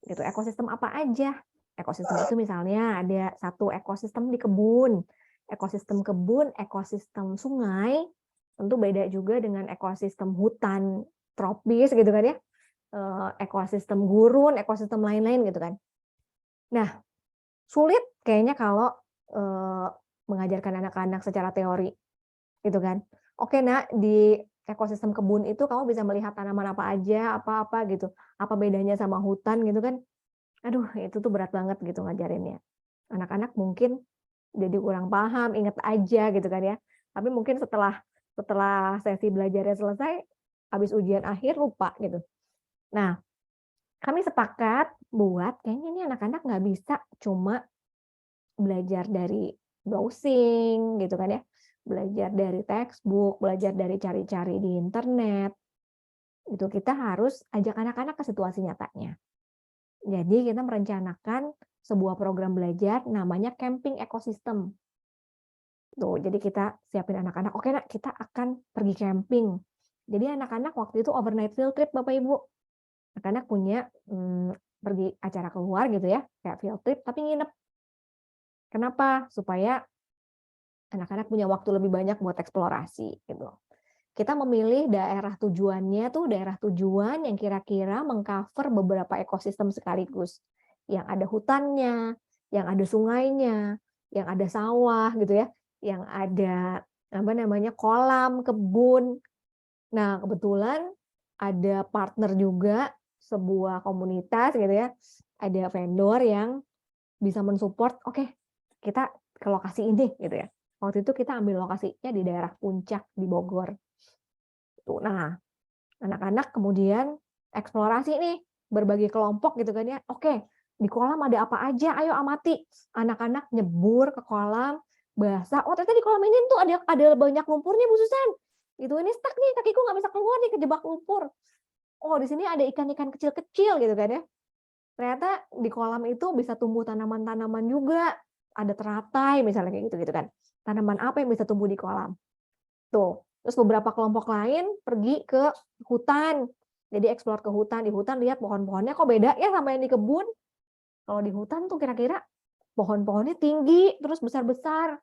Gitu. Ekosistem apa aja? Ekosistem itu misalnya ada satu ekosistem di kebun, ekosistem sungai, tentu beda juga dengan ekosistem hutan tropis gitu kan ya, ekosistem gurun, ekosistem lain-lain gitu kan. Nah, sulit kayaknya kalau mengajarkan anak-anak secara teori gitu kan. Oke nak, di ekosistem kebun itu kamu bisa melihat tanaman apa aja, apa-apa gitu. Apa bedanya sama hutan gitu kan. Aduh, itu tuh berat banget gitu ngajarinnya. Anak-anak mungkin jadi kurang paham, inget aja gitu kan ya. Tapi mungkin setelah sesi belajarnya selesai, habis ujian akhir lupa gitu. Nah, kami sepakat buat kayaknya ini anak-anak nggak bisa cuma belajar dari browsing gitu kan ya. Belajar dari textbook, belajar dari cari-cari di internet. Itu kita harus ajak anak-anak ke situasi nyatanya. Jadi kita merencanakan sebuah program belajar namanya camping ekosistem. Tuh, jadi kita siapin anak-anak, "Oke Nak, kita akan pergi camping." Jadi anak-anak waktu itu overnight field trip Bapak Ibu. Anak-anak punya, pergi acara keluar gitu ya, kayak field trip tapi nginep. Kenapa? Supaya anak-anak punya waktu lebih banyak buat eksplorasi gitu. Kita memilih daerah tujuannya tuh daerah tujuan yang kira-kira meng-cover beberapa ekosistem sekaligus. Yang ada hutannya, yang ada sungainya, yang ada sawah gitu ya, yang ada apa namanya, kolam, kebun. Nah, kebetulan ada partner juga, sebuah komunitas gitu ya, ada vendor yang bisa mensupport, oke, kita ke lokasi ini gitu ya. Waktu itu kita ambil lokasinya di daerah Puncak di Bogor. Tuh, nah, anak-anak kemudian eksplorasi nih, berbagi kelompok gitu kan ya. Oke, di kolam ada apa aja, ayo amati. Anak-anak nyebur ke kolam, basah. Oh, ternyata di kolam ini tuh ada banyak lumpurnya, Bu Susan. Gitu, ini stuck nih, kakiku nggak bisa keluar nih, kejebak lumpur. Oh, di sini ada ikan-ikan kecil-kecil gitu kan ya. Ternyata di kolam itu bisa tumbuh tanaman-tanaman juga. Ada teratai misalnya kayak gitu kan. Tanaman apa yang bisa tumbuh di kolam? Tuh. Terus beberapa kelompok lain pergi ke hutan. Jadi eksplor ke hutan. Di hutan lihat pohon-pohonnya kok beda ya sama yang di kebun. Kalau di hutan tuh kira-kira pohon-pohonnya tinggi, terus besar-besar.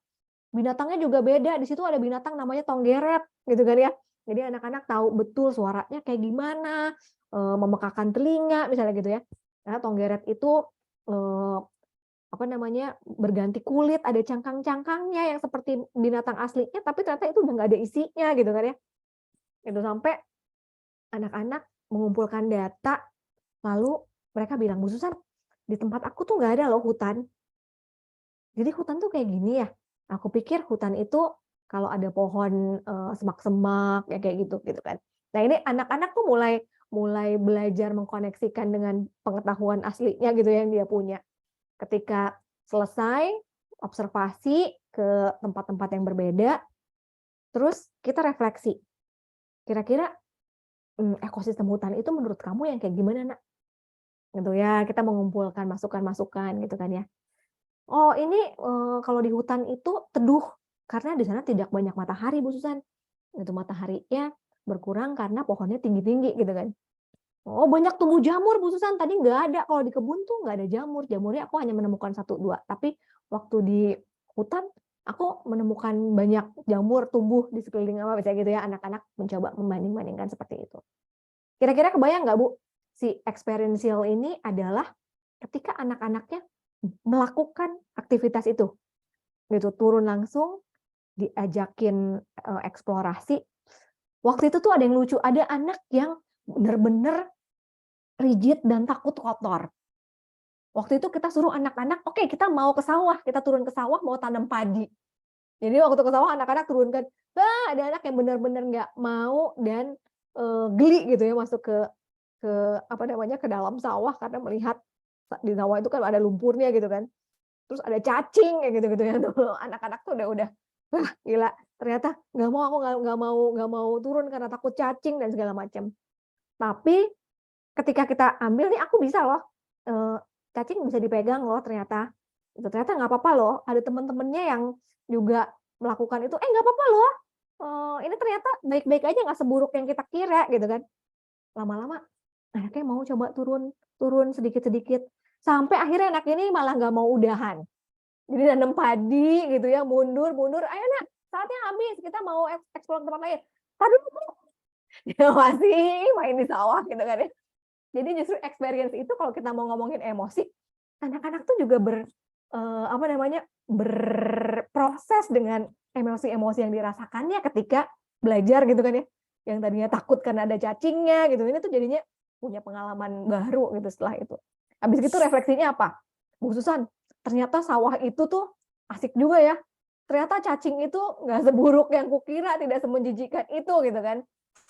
Binatangnya juga beda. Di situ ada binatang namanya tonggeret, gitu kan ya. Jadi anak-anak tahu betul suaranya kayak gimana, memekakan telinga misalnya gitu ya. Karena tonggeret itu apa namanya, berganti kulit, ada cangkang-cangkangnya yang seperti binatang aslinya, tapi ternyata itu udah nggak ada isinya gitu kan ya. Itu sampai anak-anak mengumpulkan data, lalu mereka bilang, "Bu Susan, di tempat aku tuh nggak ada loh hutan. Jadi hutan tuh kayak gini ya? Aku pikir hutan itu kalau ada pohon semak-semak ya kayak gitu gitu kan." Nah ini anak-anak tuh mulai belajar mengkoneksikan dengan pengetahuan aslinya gitu yang dia punya. Ketika selesai observasi ke tempat-tempat yang berbeda, terus kita refleksi. Kira-kira ekosistem hutan itu menurut kamu yang kayak gimana, Nak? Gitu ya, kita mengumpulkan masukan-masukan gitu kan ya. Oh ini, kalau di hutan itu teduh, karena di sana tidak banyak matahari Bu Susan. Itu mataharinya berkurang karena pohonnya tinggi-tinggi gitu kan. Oh banyak tumbuh jamur Bu Susan, tadi nggak ada, kalau di kebun tuh nggak ada jamur, jamurnya aku hanya menemukan 1, 2, tapi waktu di hutan, aku menemukan banyak jamur tumbuh di sekeliling apa, misalnya gitu ya, anak-anak mencoba membanding-bandingkan seperti itu. Kira-kira kebayang nggak Bu, si experiential ini adalah ketika anak-anaknya melakukan aktivitas itu, gitu, turun langsung, diajakin eksplorasi. Waktu itu tuh ada yang lucu, ada anak yang bener-bener rigid dan takut kotor. Waktu itu kita suruh anak-anak, oke kita mau ke sawah, kita turun ke sawah mau tanam padi. Jadi waktu ke sawah anak-anak turunkan, ada anak yang benar-benar nggak mau dan geli gitu ya masuk ke apa namanya, ke dalam sawah karena melihat di sawah itu kan ada lumpurnya gitu kan. Terus ada cacing kayak gitu-gitu ya tuh. Anak-anak tuh udah wah gila, ternyata nggak mau, aku nggak mau turun karena takut cacing dan segala macam. Tapi ketika kita ambil nih, aku bisa loh, cacing bisa dipegang loh ternyata. Itu ternyata nggak apa-apa loh, ada teman-temannya yang juga melakukan itu, nggak apa-apa loh, ini ternyata baik-baik aja, nggak seburuk yang kita kira gitu kan. Lama-lama anaknya mau coba turun sedikit-sedikit, sampai akhirnya anak ini malah nggak mau udahan. Jadi nanam padi gitu ya, mundur, "Ayo Nak, saatnya habis, kita mau eksplor ke tempat lain." "Entar dulu." Dia masih main di sawah gitu kan ya. Jadi justru experience itu kalau kita mau ngomongin emosi, anak-anak tuh juga apa namanya, berproses dengan emosi-emosi yang dirasakannya ketika belajar gitu kan ya. Yang tadinya takut karena ada cacingnya gitu, ini tuh jadinya punya pengalaman baru gitu setelah itu. Habis gitu refleksinya apa? Bu Susan, ternyata sawah itu tuh asik juga ya. Ternyata cacing itu nggak seburuk yang kukira, tidak semenjijikan itu gitu kan.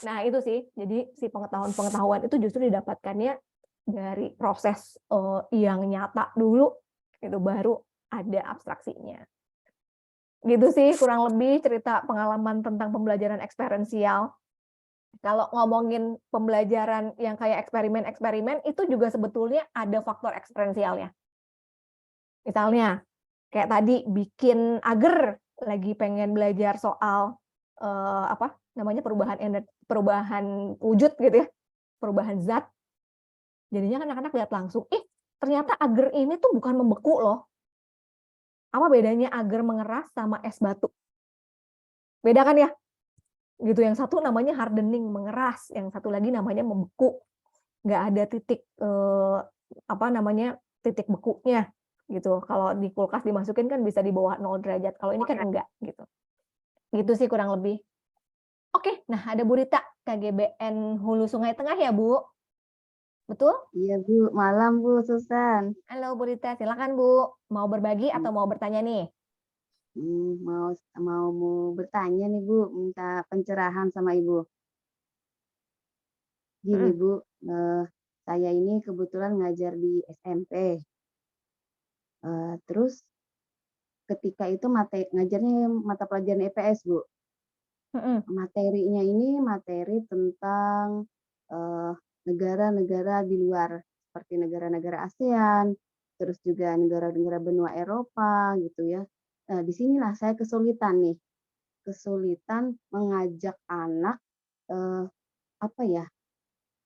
Nah itu sih, jadi si pengetahuan-pengetahuan itu justru didapatkannya dari proses yang nyata dulu, itu baru ada abstraksinya. Gitu sih kurang lebih cerita pengalaman tentang pembelajaran eksperiensial. Kalau ngomongin pembelajaran yang kayak eksperimen-eksperimen, itu juga sebetulnya ada faktor eksperiensialnya. Misalnya, kayak tadi bikin agar lagi pengen belajar soal apa namanya perubahan wujud gitu ya, perubahan zat. Jadinya anak-anak lihat langsung, ternyata agar ini tuh bukan membeku loh. Apa bedanya agar mengeras sama es batu? Beda kan ya? Gitu, yang satu namanya hardening, mengeras, yang satu lagi namanya membeku. Nggak ada titik apa namanya titik bekunya gitu. Kalau di kulkas dimasukin kan bisa di bawah 0 derajat. Kalau ini kan enggak gitu. Gitu sih kurang lebih. Oke, nah ada Bu Rita, KGBN Hulu Sungai Tengah ya Bu? Betul? Iya Bu, malam Bu Susan. Halo Bu Rita, silakan Bu. Mau berbagi atau mau bertanya nih? Mau bertanya nih Bu, minta pencerahan sama Ibu. Gini Bu, saya ini kebetulan ngajar di SMP. Terus ketika itu ngajarnya mata pelajaran EPS Bu. Materinya ini materi tentang negara-negara di luar, seperti negara-negara ASEAN, terus juga negara-negara benua Eropa gitu ya. Nah, disinilah saya kesulitan mengajak anak apa ya?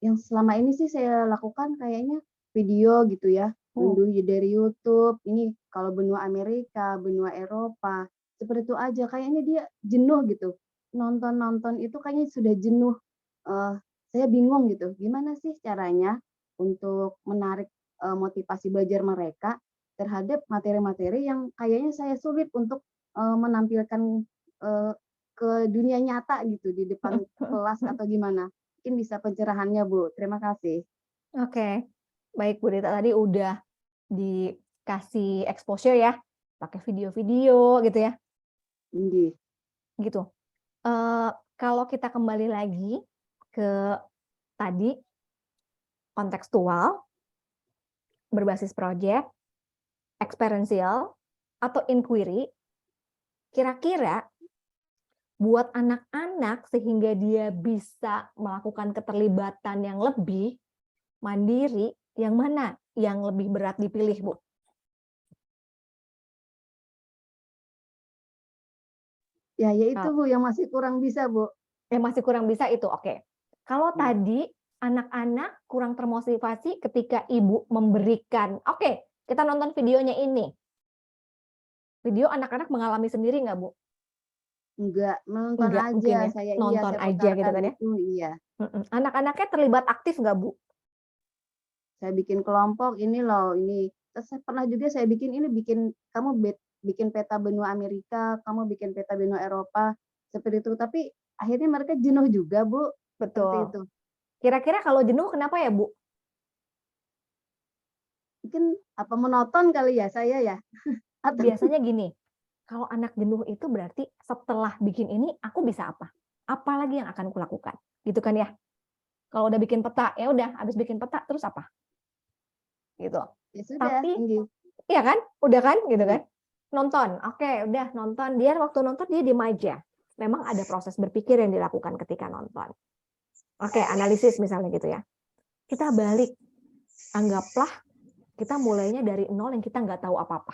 Yang selama ini sih saya lakukan kayaknya video gitu ya, unduh dari YouTube. Ini kalau benua Amerika, benua Eropa, seperti itu aja. Kayaknya dia jenuh gitu. Nonton-nonton itu kayaknya sudah jenuh. Saya bingung gitu, gimana sih caranya untuk menarik motivasi belajar mereka terhadap materi-materi yang kayaknya saya sulit untuk menampilkan ke dunia nyata gitu di depan kelas atau gimana. Mungkin bisa pencerahannya Bu. Terima kasih. Oke, baik Bu Rita, tadi udah dikasih exposure ya, pakai video-video gitu ya, Indi. gitu. Kalau kita kembali lagi ke tadi kontekstual, berbasis project, experiential, atau inquiry, kira-kira buat anak-anak sehingga dia bisa melakukan keterlibatan yang lebih mandiri, yang mana yang lebih berat dipilih, Bu? Ya itu Bu yang masih kurang bisa Bu. Yang masih kurang bisa itu, oke. Kalau tadi anak-anak kurang termotivasi ketika ibu memberikan, oke, kita nonton videonya ini. Video anak-anak mengalami sendiri nggak, Bu? Enggak, nonton Enggak, mungkin aja. ya. Saya Nonton saya aja gitu putarkan kan ya. itu, iya. Anak-anaknya terlibat aktif nggak, Bu? Saya bikin kelompok ini loh, ini. Terus saya pernah juga saya bikin kamu bikin peta benua Amerika, kamu bikin peta benua Eropa, seperti itu. Tapi akhirnya mereka jenuh juga, Bu. Seperti Betul. itu. Kira-kira kalau jenuh kenapa ya, Bu? Mungkin apa monoton kali ya saya ya. Atau Biasanya gini, kalau anak jenuh itu berarti setelah bikin ini aku bisa apa? Apa lagi yang akan kulakukan? Gitu kan ya. Kalau udah bikin peta, ya udah habis bikin peta terus apa? Gitu. ya sudah, Tapi Indi. iya kan? Udah kan? Gitu kan? Nonton. Oke, udah nonton. Dia waktu nonton dia diem aja. Memang ada proses berpikir yang dilakukan ketika nonton. Oke, analisis misalnya gitu ya. Kita balik. Anggaplah kita mulainya dari nol yang kita nggak tahu apa-apa.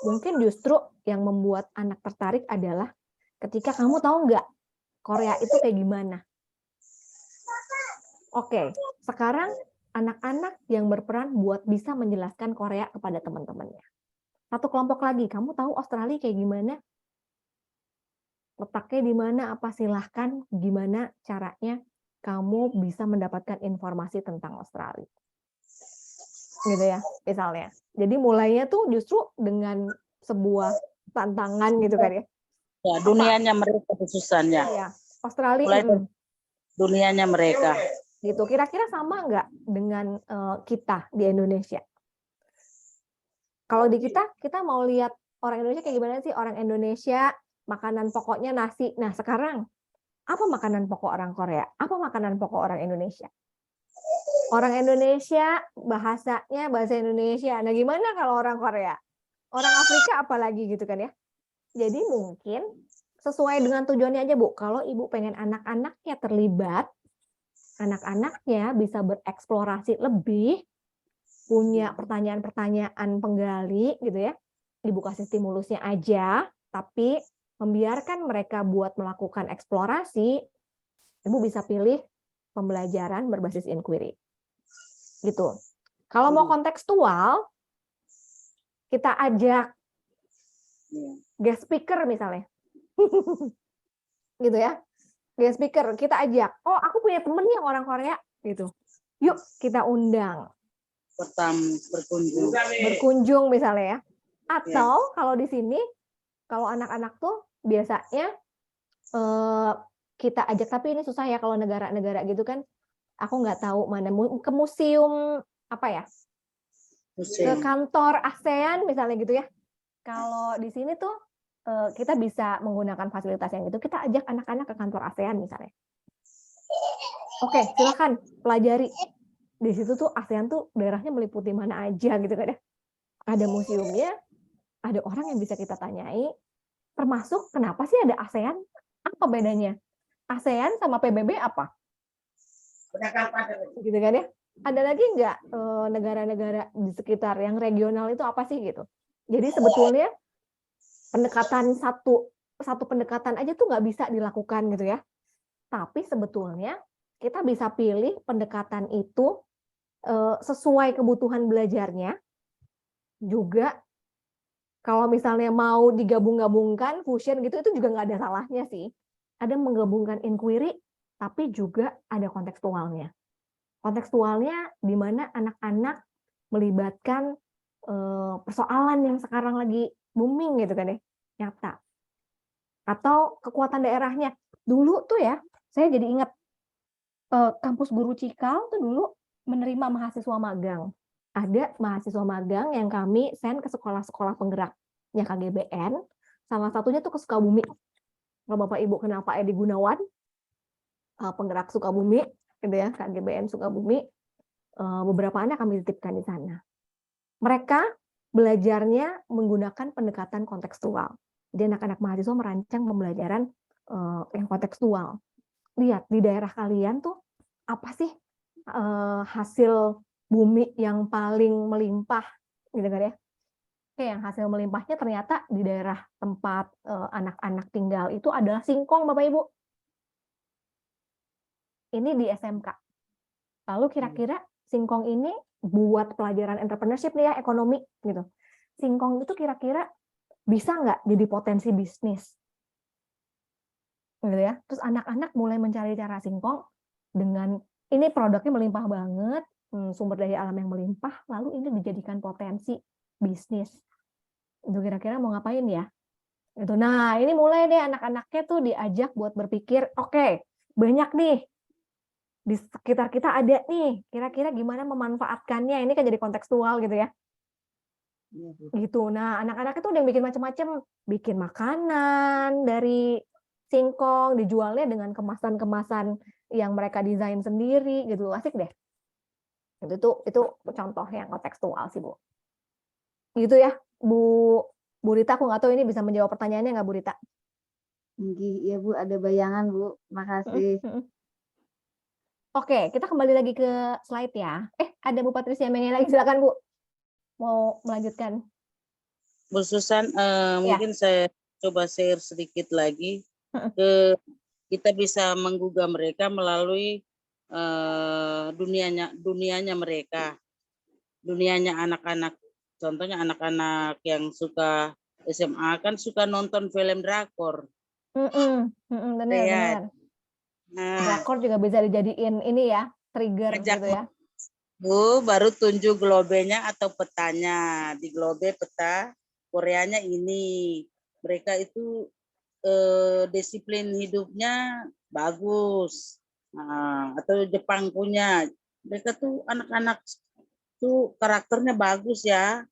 Mungkin justru yang membuat anak tertarik adalah ketika kamu tahu nggak Korea itu kayak gimana. Oke, sekarang anak-anak yang berperan buat bisa menjelaskan Korea kepada teman-temannya. Satu kelompok lagi, kamu tahu Australia kayak gimana? Letaknya di mana, apa silahkan, gimana caranya kamu bisa mendapatkan informasi tentang Australia. Gitu ya, misalnya. Jadi mulainya tuh justru dengan sebuah tantangan gitu kan ya. Ya, dunianya mereka khususannya. Iya, Australia. Mulai dari dunianya mereka. Gitu. Kira-kira sama nggak dengan kita di Indonesia? Kalau di kita mau lihat orang Indonesia kayak gimana sih? Orang Indonesia makanan pokoknya nasi. Nah sekarang apa makanan pokok orang Korea? Apa makanan pokok orang Indonesia? Orang Indonesia bahasanya bahasa Indonesia. Nah gimana kalau orang Korea? Orang Afrika apalagi gitu kan ya? Jadi mungkin sesuai dengan tujuannya aja Bu. Kalau Ibu pengen anak-anaknya terlibat, anak-anaknya bisa bereksplorasi lebih, punya pertanyaan-pertanyaan penggali gitu ya. dibuka stimulusnya aja, tapi membiarkan mereka buat melakukan eksplorasi, Ibu bisa pilih pembelajaran berbasis inquiry. Gitu. Kalau mau kontekstual, kita ajak guest speaker misalnya. Gitu ya. Guest speaker, kita ajak. Oh, aku punya temen nih orang Korea. Gitu. Yuk, kita undang. Berkunjung misalnya ya. Atau kalau di sini, kalau anak-anak tuh biasanya kita ajak, tapi ini susah ya kalau negara-negara gitu kan. Aku nggak tahu mana, ke museum apa ya? Ke kantor ASEAN misalnya gitu ya. Kalau di sini tuh kita bisa menggunakan fasilitas yang itu. Kita ajak anak-anak ke kantor ASEAN misalnya. Oke, silakan pelajari. Di situ tuh ASEAN tuh daerahnya meliputi mana aja gitu kan ya. Ada museumnya, ada orang yang bisa kita tanyai. Termasuk kenapa sih ada ASEAN? Apa bedanya? ASEAN sama PBB apa? Gitu kan ya. Ada lagi nggak negara-negara di sekitar yang regional itu apa sih gitu. Jadi sebetulnya pendekatan satu pendekatan aja tuh nggak bisa dilakukan gitu ya. Tapi sebetulnya kita bisa pilih pendekatan itu sesuai kebutuhan belajarnya. Juga kalau misalnya mau digabung-gabungkan, fusion gitu, itu juga nggak ada salahnya sih. Ada menggabungkan inquiry, tapi juga ada kontekstualnya. Kontekstualnya di mana anak-anak melibatkan persoalan yang sekarang lagi booming gitu kan ya, nyata. Atau kekuatan daerahnya. Dulu tuh ya, saya jadi ingat kampus Guru Cikal tuh dulu menerima mahasiswa magang. Ada mahasiswa magang yang kami send ke sekolah-sekolah penggeraknya KGBN. Salah satunya tuh ke Sukabumi. Kalau Bapak Ibu kenal Pak Edi Gunawan, penggerak Sukabumi, gitu ya, KGBN Sukabumi, beberapa anak kami titipkan di sana. Mereka belajarnya menggunakan pendekatan kontekstual. Jadi anak-anak mahasiswa merancang pembelajaran yang kontekstual. Lihat di daerah kalian tuh apa sih hasil bumi yang paling melimpah, gitu kan ya? Oke, yang hasil melimpahnya ternyata di daerah tempat anak-anak tinggal itu adalah singkong, Bapak Ibu. Ini di SMK. Lalu kira-kira singkong ini buat pelajaran entrepreneurship nih ya, ekonomi gitu. Singkong itu kira-kira bisa nggak jadi potensi bisnis? Gitu ya. Terus anak-anak mulai mencari cara singkong dengan ini produknya melimpah banget, sumber daya alam yang melimpah, lalu ini dijadikan potensi bisnis. Itu kira-kira mau ngapain ya? Itu. Nah, ini mulai deh anak-anaknya tuh diajak buat berpikir, oke, banyak nih di sekitar kita ada nih, kira-kira gimana memanfaatkannya? Ini kan jadi kontekstual gitu ya. Gitu. Nah, anak-anak itu udah bikin macam-macam, bikin makanan dari singkong, dijualnya dengan kemasan-kemasan yang mereka desain sendiri gitu. Asik deh. Itu contoh yang kontekstual sih, Bu. Gitu ya, Bu Rita, aku nggak tahu ini bisa menjawab pertanyaannya nggak, Bu Rita? Iya Bu, ada bayangan Bu. Makasih. Oke, kita kembali lagi ke slide ya. Ada Bu Patricia Menge lagi, silakan Bu. Mau melanjutkan? Bu Susan, mungkin saya coba share sedikit lagi. Kita bisa menggugah mereka melalui dunianya mereka, dunianya anak-anak. Contohnya anak-anak yang suka SMA kan suka nonton film drakor. Benar. Nah, drakor juga bisa dijadiin ini ya, trigger gitu ya. Bu, baru tunjuk globenya atau petanya. Di globe peta Koreanya ini. Mereka itu disiplin hidupnya bagus. Nah, atau Jepang punya. Mereka tuh anak-anak tuh karakternya bagus ya.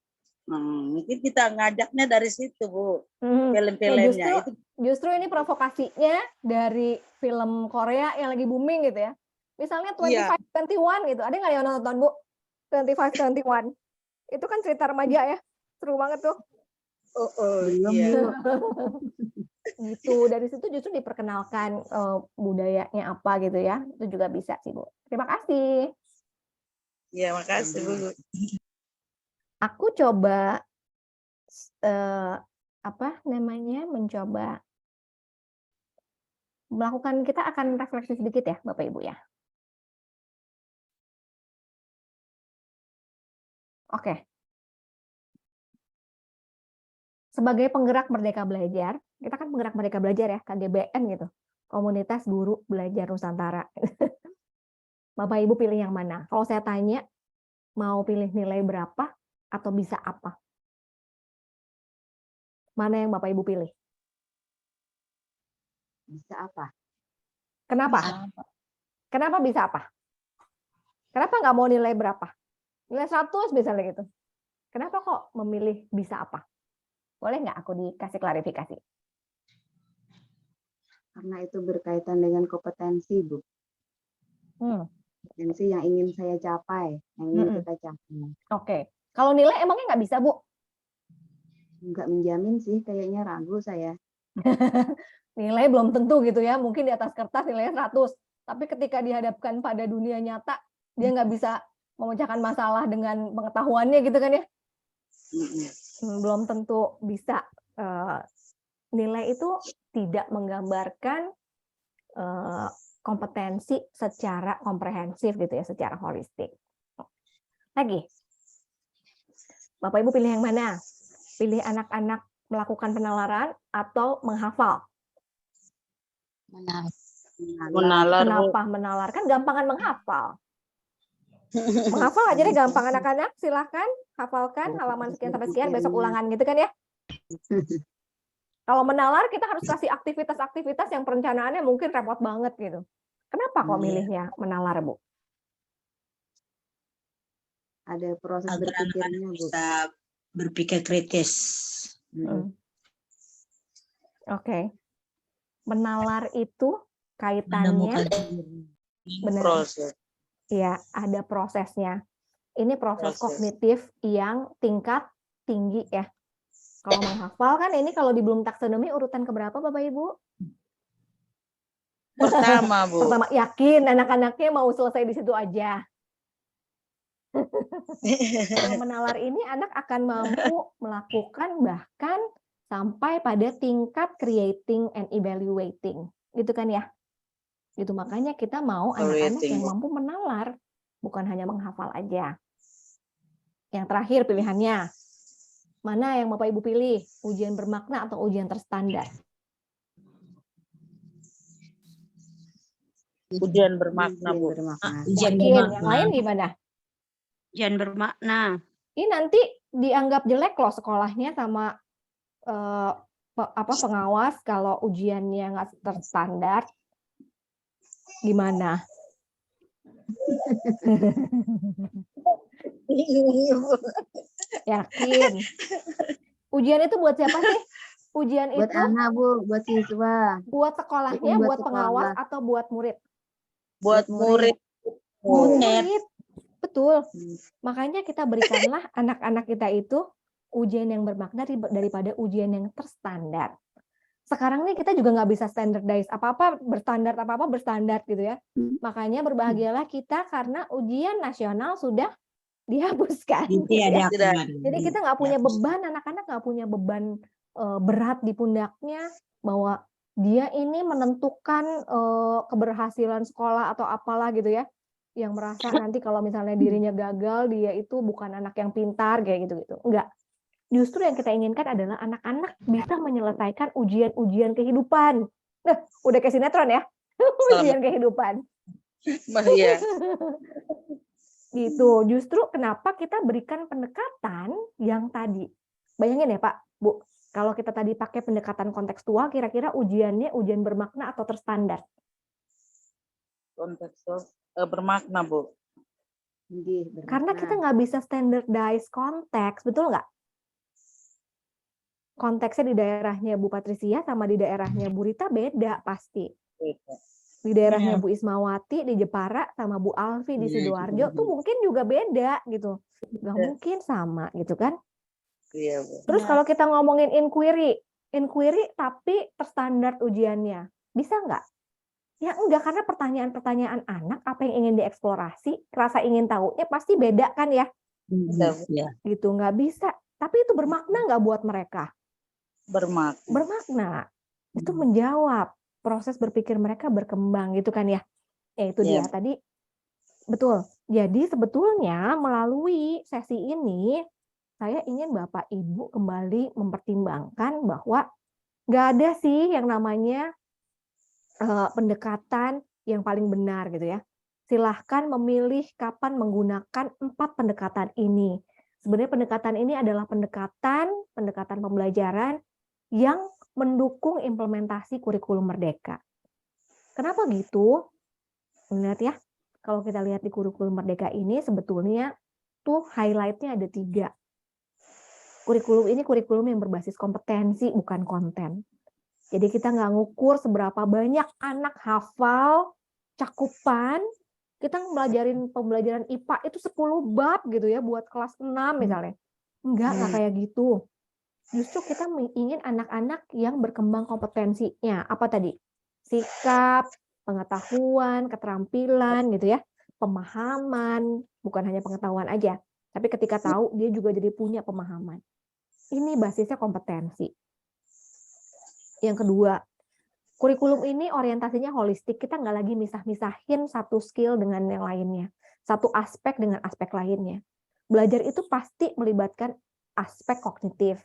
Mungkin kita ngajaknya dari situ, Bu. Film-filmnya. Justru ini provokasinya dari film Korea yang lagi booming gitu ya. Misalnya 25-21 gitu. Ada nggak yang nonton, Bu? 25-21. Itu kan cerita remaja ya. Seru banget tuh. Iya. Gitu. Dari situ justru diperkenalkan budayanya apa gitu ya. Itu juga bisa sih, Bu. Terima kasih. Iya, makasih, Bu. Aku coba mencoba melakukan, kita akan refleksi sedikit ya Bapak Ibu ya. Oke. Sebagai penggerak Merdeka Belajar, kita kan penggerak Merdeka Belajar ya, KGBN gitu. Komunitas Guru Belajar Nusantara. Bapak Ibu pilih yang mana? Kalau saya tanya, mau pilih nilai berapa atau bisa apa? Mana yang Bapak Ibu pilih? Bisa apa? Kenapa? Kenapa bisa apa? Kenapa nggak mau nilai berapa? Nilai 100 misalnya gitu. Kenapa kok memilih bisa apa? Boleh nggak aku dikasih klarifikasi? Karena itu berkaitan dengan kompetensi, Bu. Kompetensi yang ingin saya capai, yang ingin kita capai. Oke. Kalau nilai emangnya nggak bisa, Bu? Nggak menjamin sih, kayaknya ragu saya. Nilai belum tentu gitu ya. Mungkin di atas kertas nilainya 100. Tapi ketika dihadapkan pada dunia nyata, dia nggak bisa memecahkan masalah dengan pengetahuannya gitu kan ya. Belum tentu bisa. Nilai itu tidak menggambarkan kompetensi secara komprehensif gitu ya, secara holistik. Lagi, Bapak Ibu pilih yang mana? Pilih anak-anak melakukan penalaran atau menghafal? Menalar, Bu. Kenapa menalar? Kan gampangan menghafal. Menghafal aja deh gampang anak-anak, silahkan hafalkan halaman sekian sampai sekian, besok ulangan gitu kan ya. Kalau menalar kita harus kasih aktivitas-aktivitas yang perencanaannya mungkin repot banget gitu. Kenapa kok milihnya menalar, Bu? Ada proses Agar anak-anak berpikirnya, Bu. bisa berpikir kritis. Oke. Menalar itu kaitannya benar. Proses. Ya, ada prosesnya. Ini proses kognitif yang tingkat tinggi ya. Kalau menghafal kan ini kalau di Bloom taksonomi urutan keberapa Bapak Ibu? Pertama, Bu. Pertama, yakin anak-anaknya mau selesai di situ aja. Kalau menalar ini anak akan mampu melakukan bahkan sampai pada tingkat creating and evaluating. Gitu kan ya? Gitu, makanya kita mau anak-anak yang mampu menalar, bukan hanya menghafal aja. Yang terakhir pilihannya, mana yang Bapak Ibu pilih? Ujian bermakna atau ujian terstandar? Ujian bermakna, Bu. Ujian Yakin, bermakna. yang lain gimana? Ujian bermakna. Ini nanti dianggap jelek loh sekolahnya sama pengawas kalau ujiannya nggak terstandar. Gimana? Yakin? Ujian itu buat siapa sih? Ujian Buat itu anak, Bu, buat siswa. buat sekolahnya, Bukan buat buat pengawas sekolah. atau buat murid? Buat murid. Murid. Betul. Makanya kita berikanlah anak-anak kita itu ujian yang bermakna daripada ujian yang terstandar. Sekarang nih kita juga nggak bisa standardize apa-apa berstandar gitu ya. Makanya berbahagialah kita karena ujian nasional sudah dihapuskan. Iya, Ya. Jadi kita nggak punya beban, anak-anak nggak punya beban berat di pundaknya bahwa dia ini menentukan keberhasilan sekolah atau apalah gitu ya. Yang merasa nanti kalau misalnya dirinya gagal, dia itu bukan anak yang pintar kayak gitu-gitu. Enggak. Justru yang kita inginkan adalah anak-anak bisa menyelesaikan ujian-ujian kehidupan. Nah, udah kayak sinetron ya. Ujian kehidupan. Iya. Gitu. Justru kenapa kita berikan pendekatan yang tadi. Bayangin ya Pak, Bu, kalau kita tadi pakai pendekatan kontekstual, kira-kira ujiannya ujian bermakna atau terstandar? Kontekstual bermakna, Bu. Karena kita nggak bisa standardize konteks, betul nggak? Konteksnya di daerahnya Bu Patricia sama di daerahnya Bu Rita beda pasti. Di daerahnya Bu Ismawati di Jepara sama Bu Alfi di Sidoarjo tuh mungkin juga beda gitu. Nggak mungkin sama gitu kan? Iya, Bu. Terus kalau kita ngomongin inquiry tapi terstandar ujiannya, bisa nggak? Ya enggak, karena pertanyaan-pertanyaan anak apa yang ingin dieksplorasi, rasa ingin tahunya pasti beda kan ya? Ya. Gitu, nggak bisa Tapi itu bermakna nggak buat mereka? Bermakna. Bermakna. Itu menjawab, proses berpikir mereka berkembang gitu kan ya. Ya itu dia Iya. tadi. Betul. Jadi sebetulnya melalui sesi ini saya ingin Bapak Ibu kembali mempertimbangkan bahwa nggak ada sih yang namanya pendekatan yang paling benar gitu ya. Silahkan memilih kapan menggunakan 4 pendekatan ini. Sebenarnya pendekatan ini adalah pendekatan pembelajaran yang mendukung implementasi kurikulum Merdeka. Kenapa gitu? Lihat ya, kalau kita lihat di kurikulum Merdeka ini sebetulnya tuh highlight-nya ada 3. Kurikulum ini kurikulum yang berbasis kompetensi, bukan konten. Jadi kita nggak ngukur seberapa banyak anak hafal, cakupan, kita pembelajaran IPA itu 10 bab gitu ya, buat kelas 6 misalnya. Nggak kayak gitu. Justru kita ingin anak-anak yang berkembang kompetensinya. Apa tadi? Sikap, pengetahuan, keterampilan gitu ya. Pemahaman, bukan hanya pengetahuan aja. Tapi ketika tahu, dia juga jadi punya pemahaman. Ini basisnya kompetensi. Yang kedua, kurikulum ini orientasinya holistik. Kita nggak lagi misah-misahin satu skill dengan yang lainnya. Satu aspek dengan aspek lainnya. Belajar itu pasti melibatkan aspek kognitif.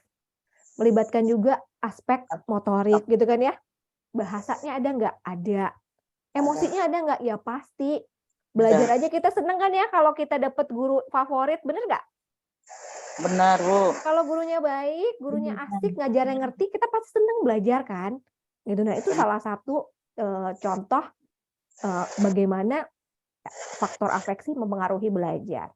Melibatkan juga aspek motorik gitu kan ya. Bahasanya ada nggak? Ada. Emosinya ada nggak? Ya pasti. Belajar aja kita seneng kan ya kalau kita dapat guru favorit, bener nggak? Benar, Bu. Kalau gurunya baik, gurunya asik, ngajarnya ngerti, kita pasti seneng belajar kan. Gitu. Nah itu salah satu contoh bagaimana faktor afeksi mempengaruhi belajar.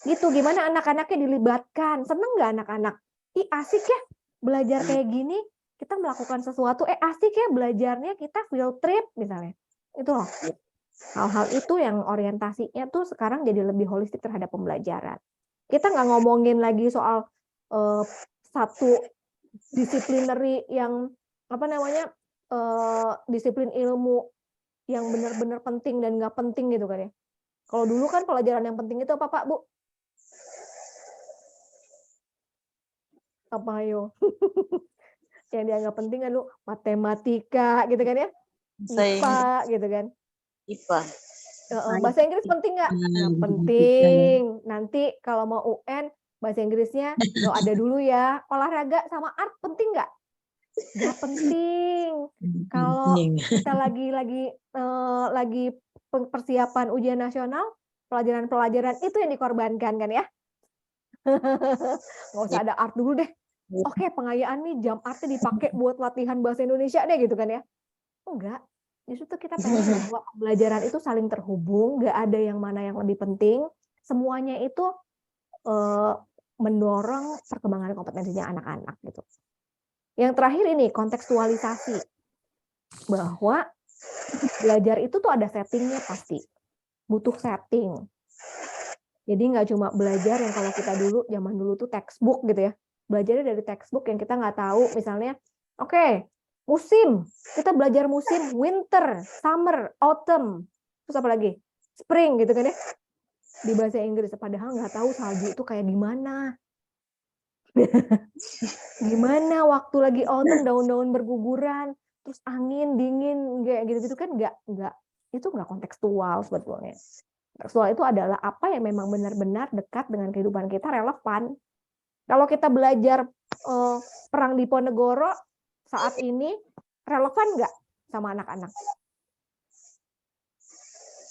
Gitu, gimana anak-anaknya dilibatkan? Seneng nggak anak-anak? Ih asik ya belajar kayak gini, kita melakukan sesuatu, asik ya belajarnya kita field trip misalnya. Itu loh. Hal-hal itu yang orientasinya tuh sekarang jadi lebih holistik terhadap pembelajaran. Kita nggak ngomongin lagi soal satu disiplinary yang apa namanya disiplin ilmu yang benar-benar penting dan nggak penting gitu kan ya. Kalau dulu kan pelajaran yang penting itu apa Pak Bu? Apa ayo? Yang dianggap penting kan lu matematika gitu kan ya. IPA gitu kan. IPA. Bahasa Inggris penting nggak? Nggak penting. Nanti kalau mau UN bahasa Inggrisnya lo ada dulu ya. Olahraga sama art penting nggak? Nggak penting. Kalau kita lagi persiapan ujian nasional, pelajaran-pelajaran itu yang dikorbankan kan ya. Nggak usah ada art dulu deh. Oke, pengayaan nih jam artnya dipakai buat latihan bahasa Indonesia deh gitu kan ya. Enggak. Justru kita pengen bahwa pembelajaran itu saling terhubung, nggak ada yang mana yang lebih penting. Semuanya itu mendorong perkembangan kompetensinya anak-anak gitu. Yang terakhir ini kontekstualisasi. Bahwa belajar itu tuh ada settingnya pasti. Butuh setting. Jadi nggak cuma belajar yang kalau kita zaman dulu tuh textbook gitu ya. Belajarnya dari textbook yang kita nggak tahu. Misalnya, oke, musim. Kita belajar musim winter, summer, autumn. Terus apa lagi? Spring gitu kan ya. Di bahasa Inggris. Padahal nggak tahu salju itu kayak gimana. Gimana waktu lagi autumn daun-daun berguguran. Terus angin, dingin, kayak gitu-gitu kan nggak. Itu nggak kontekstual sebetulnya. Kontekstual itu adalah apa yang memang benar-benar dekat dengan kehidupan kita, relevan. Kalau kita belajar perang Diponegoro saat ini, relevan nggak sama anak-anak?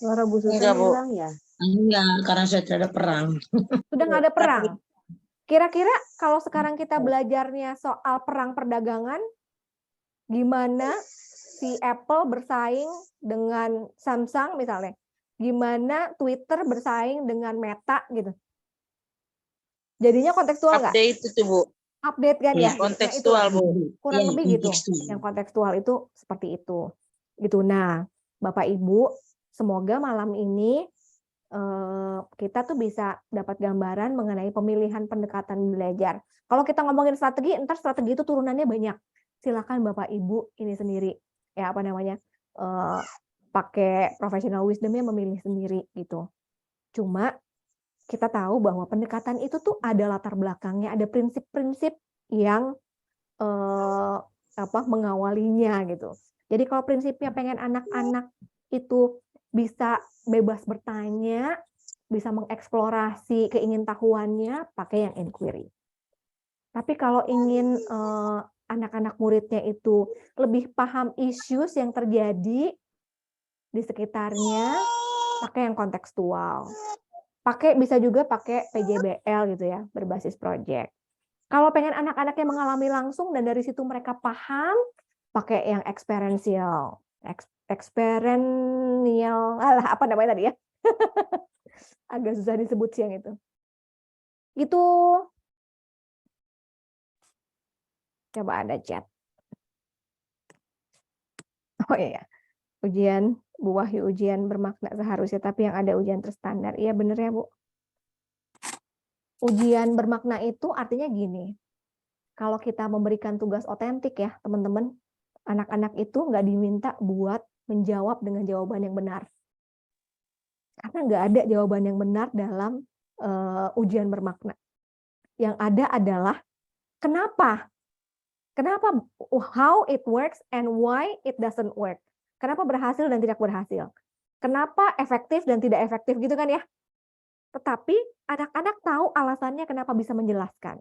Suara Bu Susan Enggak, Bu. hilang ya? Enggak, karena sudah tidak ada perang. Sudah nggak ada perang. Kira-kira kalau sekarang kita belajarnya soal perang perdagangan, gimana si Apple bersaing dengan Samsung misalnya? Gimana Twitter bersaing dengan Meta gitu? Jadinya kontekstual nggak? Update itu, Bu. Update kan ya? Kontekstual, Nah, itu Bu. kurang Iya, lebih gitu. kontekstual. Yang kontekstual itu seperti itu. Gitu. Nah, Bapak Ibu, semoga malam ini kita tuh bisa dapat gambaran mengenai pemilihan pendekatan belajar. Kalau kita ngomongin strategi, ntar strategi itu turunannya banyak. Silakan Bapak Ibu ini sendiri, ya apa namanya, pakai professional wisdom-nya memilih sendiri gitu. Cuma kita tahu bahwa pendekatan itu tuh ada latar belakangnya, ada prinsip-prinsip yang mengawalinya gitu. Jadi kalau prinsipnya pengen anak-anak itu bisa bebas bertanya, bisa mengeksplorasi keingintahuannya, pakai yang inquiry. Tapi kalau ingin anak-anak muridnya itu lebih paham issues yang terjadi di sekitarnya, pakai yang kontekstual. Bisa juga pakai PJBL gitu ya, berbasis project. Kalau pengen anak-anaknya mengalami langsung dan dari situ mereka paham, pakai yang experiential. Apa namanya tadi ya? Agak susah disebut sih yang itu. Itu coba ada chat. Oh iya. Ujian Bu Wahyu, ujian bermakna seharusnya, tapi yang ada ujian terstandar. Iya bener ya Bu. Ujian bermakna itu artinya gini. Kalau kita memberikan tugas otentik ya teman-teman, anak-anak itu nggak diminta buat menjawab dengan jawaban yang benar. Karena nggak ada jawaban yang benar dalam ujian bermakna. Yang ada adalah kenapa? Kenapa, how it works and why it doesn't work. Kenapa berhasil dan tidak berhasil. Kenapa efektif dan tidak efektif gitu kan ya. Tetapi anak-anak tahu alasannya kenapa bisa menjelaskan.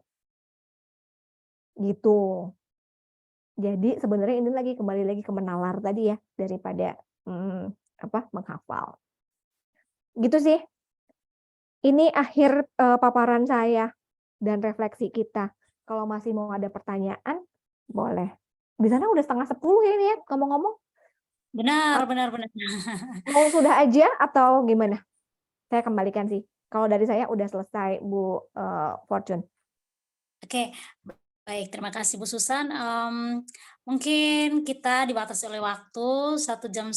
Gitu. Jadi sebenarnya ini kembali lagi ke menalar tadi ya, daripada menghafal. Gitu sih. Ini akhir paparan saya dan refleksi kita. Kalau masih mau ada pertanyaan, boleh. Di sana udah 9:30 ya ini ya, ngomong-ngomong. Benar. Mau sudah aja atau gimana? Saya kembalikan sih. Kalau dari saya udah selesai, Bu Fortune. Oke, baik. Terima kasih Bu Susan. Mungkin kita dibatasi oleh waktu 1,5 jam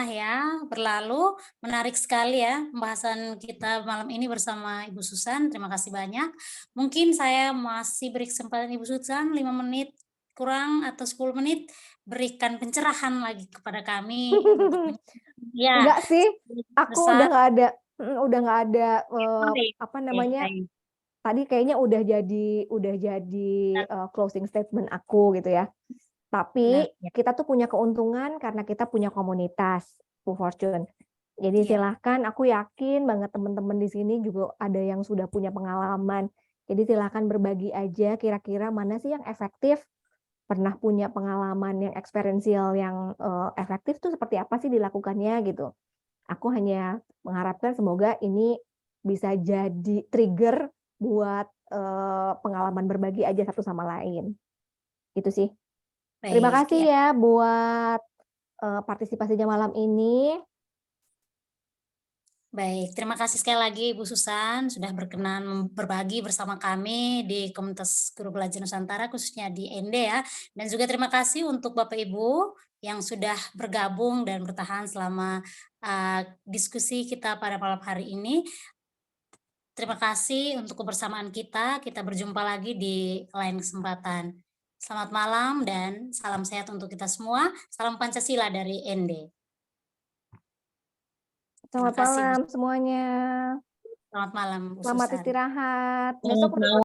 ya berlalu. Menarik sekali ya pembahasan kita malam ini bersama Ibu Susan. Terima kasih banyak. Mungkin saya masih beri kesempatan Ibu Susan 5 menit kurang atau 10 menit berikan pencerahan lagi kepada kami. Ya. Enggak sih, aku udah nggak ada Baik. tadi kayaknya udah jadi closing statement aku gitu ya. Tapi kita tuh punya keuntungan karena kita punya komunitas, Bu Fortune. Jadi silahkan, aku yakin banget teman-teman di sini juga ada yang sudah punya pengalaman. Jadi silahkan berbagi aja kira-kira mana sih yang efektif, pernah punya pengalaman yang eksperiensial yang efektif tuh seperti apa sih dilakukannya gitu. Aku hanya mengharapkan semoga ini bisa jadi trigger buat pengalaman berbagi aja satu sama lain. Gitu sih. Terima kasih ya buat partisipasinya malam ini. Baik, terima kasih sekali lagi Ibu Susan sudah berkenan berbagi bersama kami di komunitas Guru Belajar Nusantara khususnya di ND ya. Dan juga terima kasih untuk Bapak Ibu yang sudah bergabung dan bertahan selama diskusi kita pada malam hari ini. Terima kasih untuk kebersamaan kita. Kita berjumpa lagi di lain kesempatan. Selamat malam dan salam sehat untuk kita semua. Salam Pancasila dari ND. Selamat malam semuanya. Selamat malam, Bu Selamat Susan. istirahat. Selamat malam.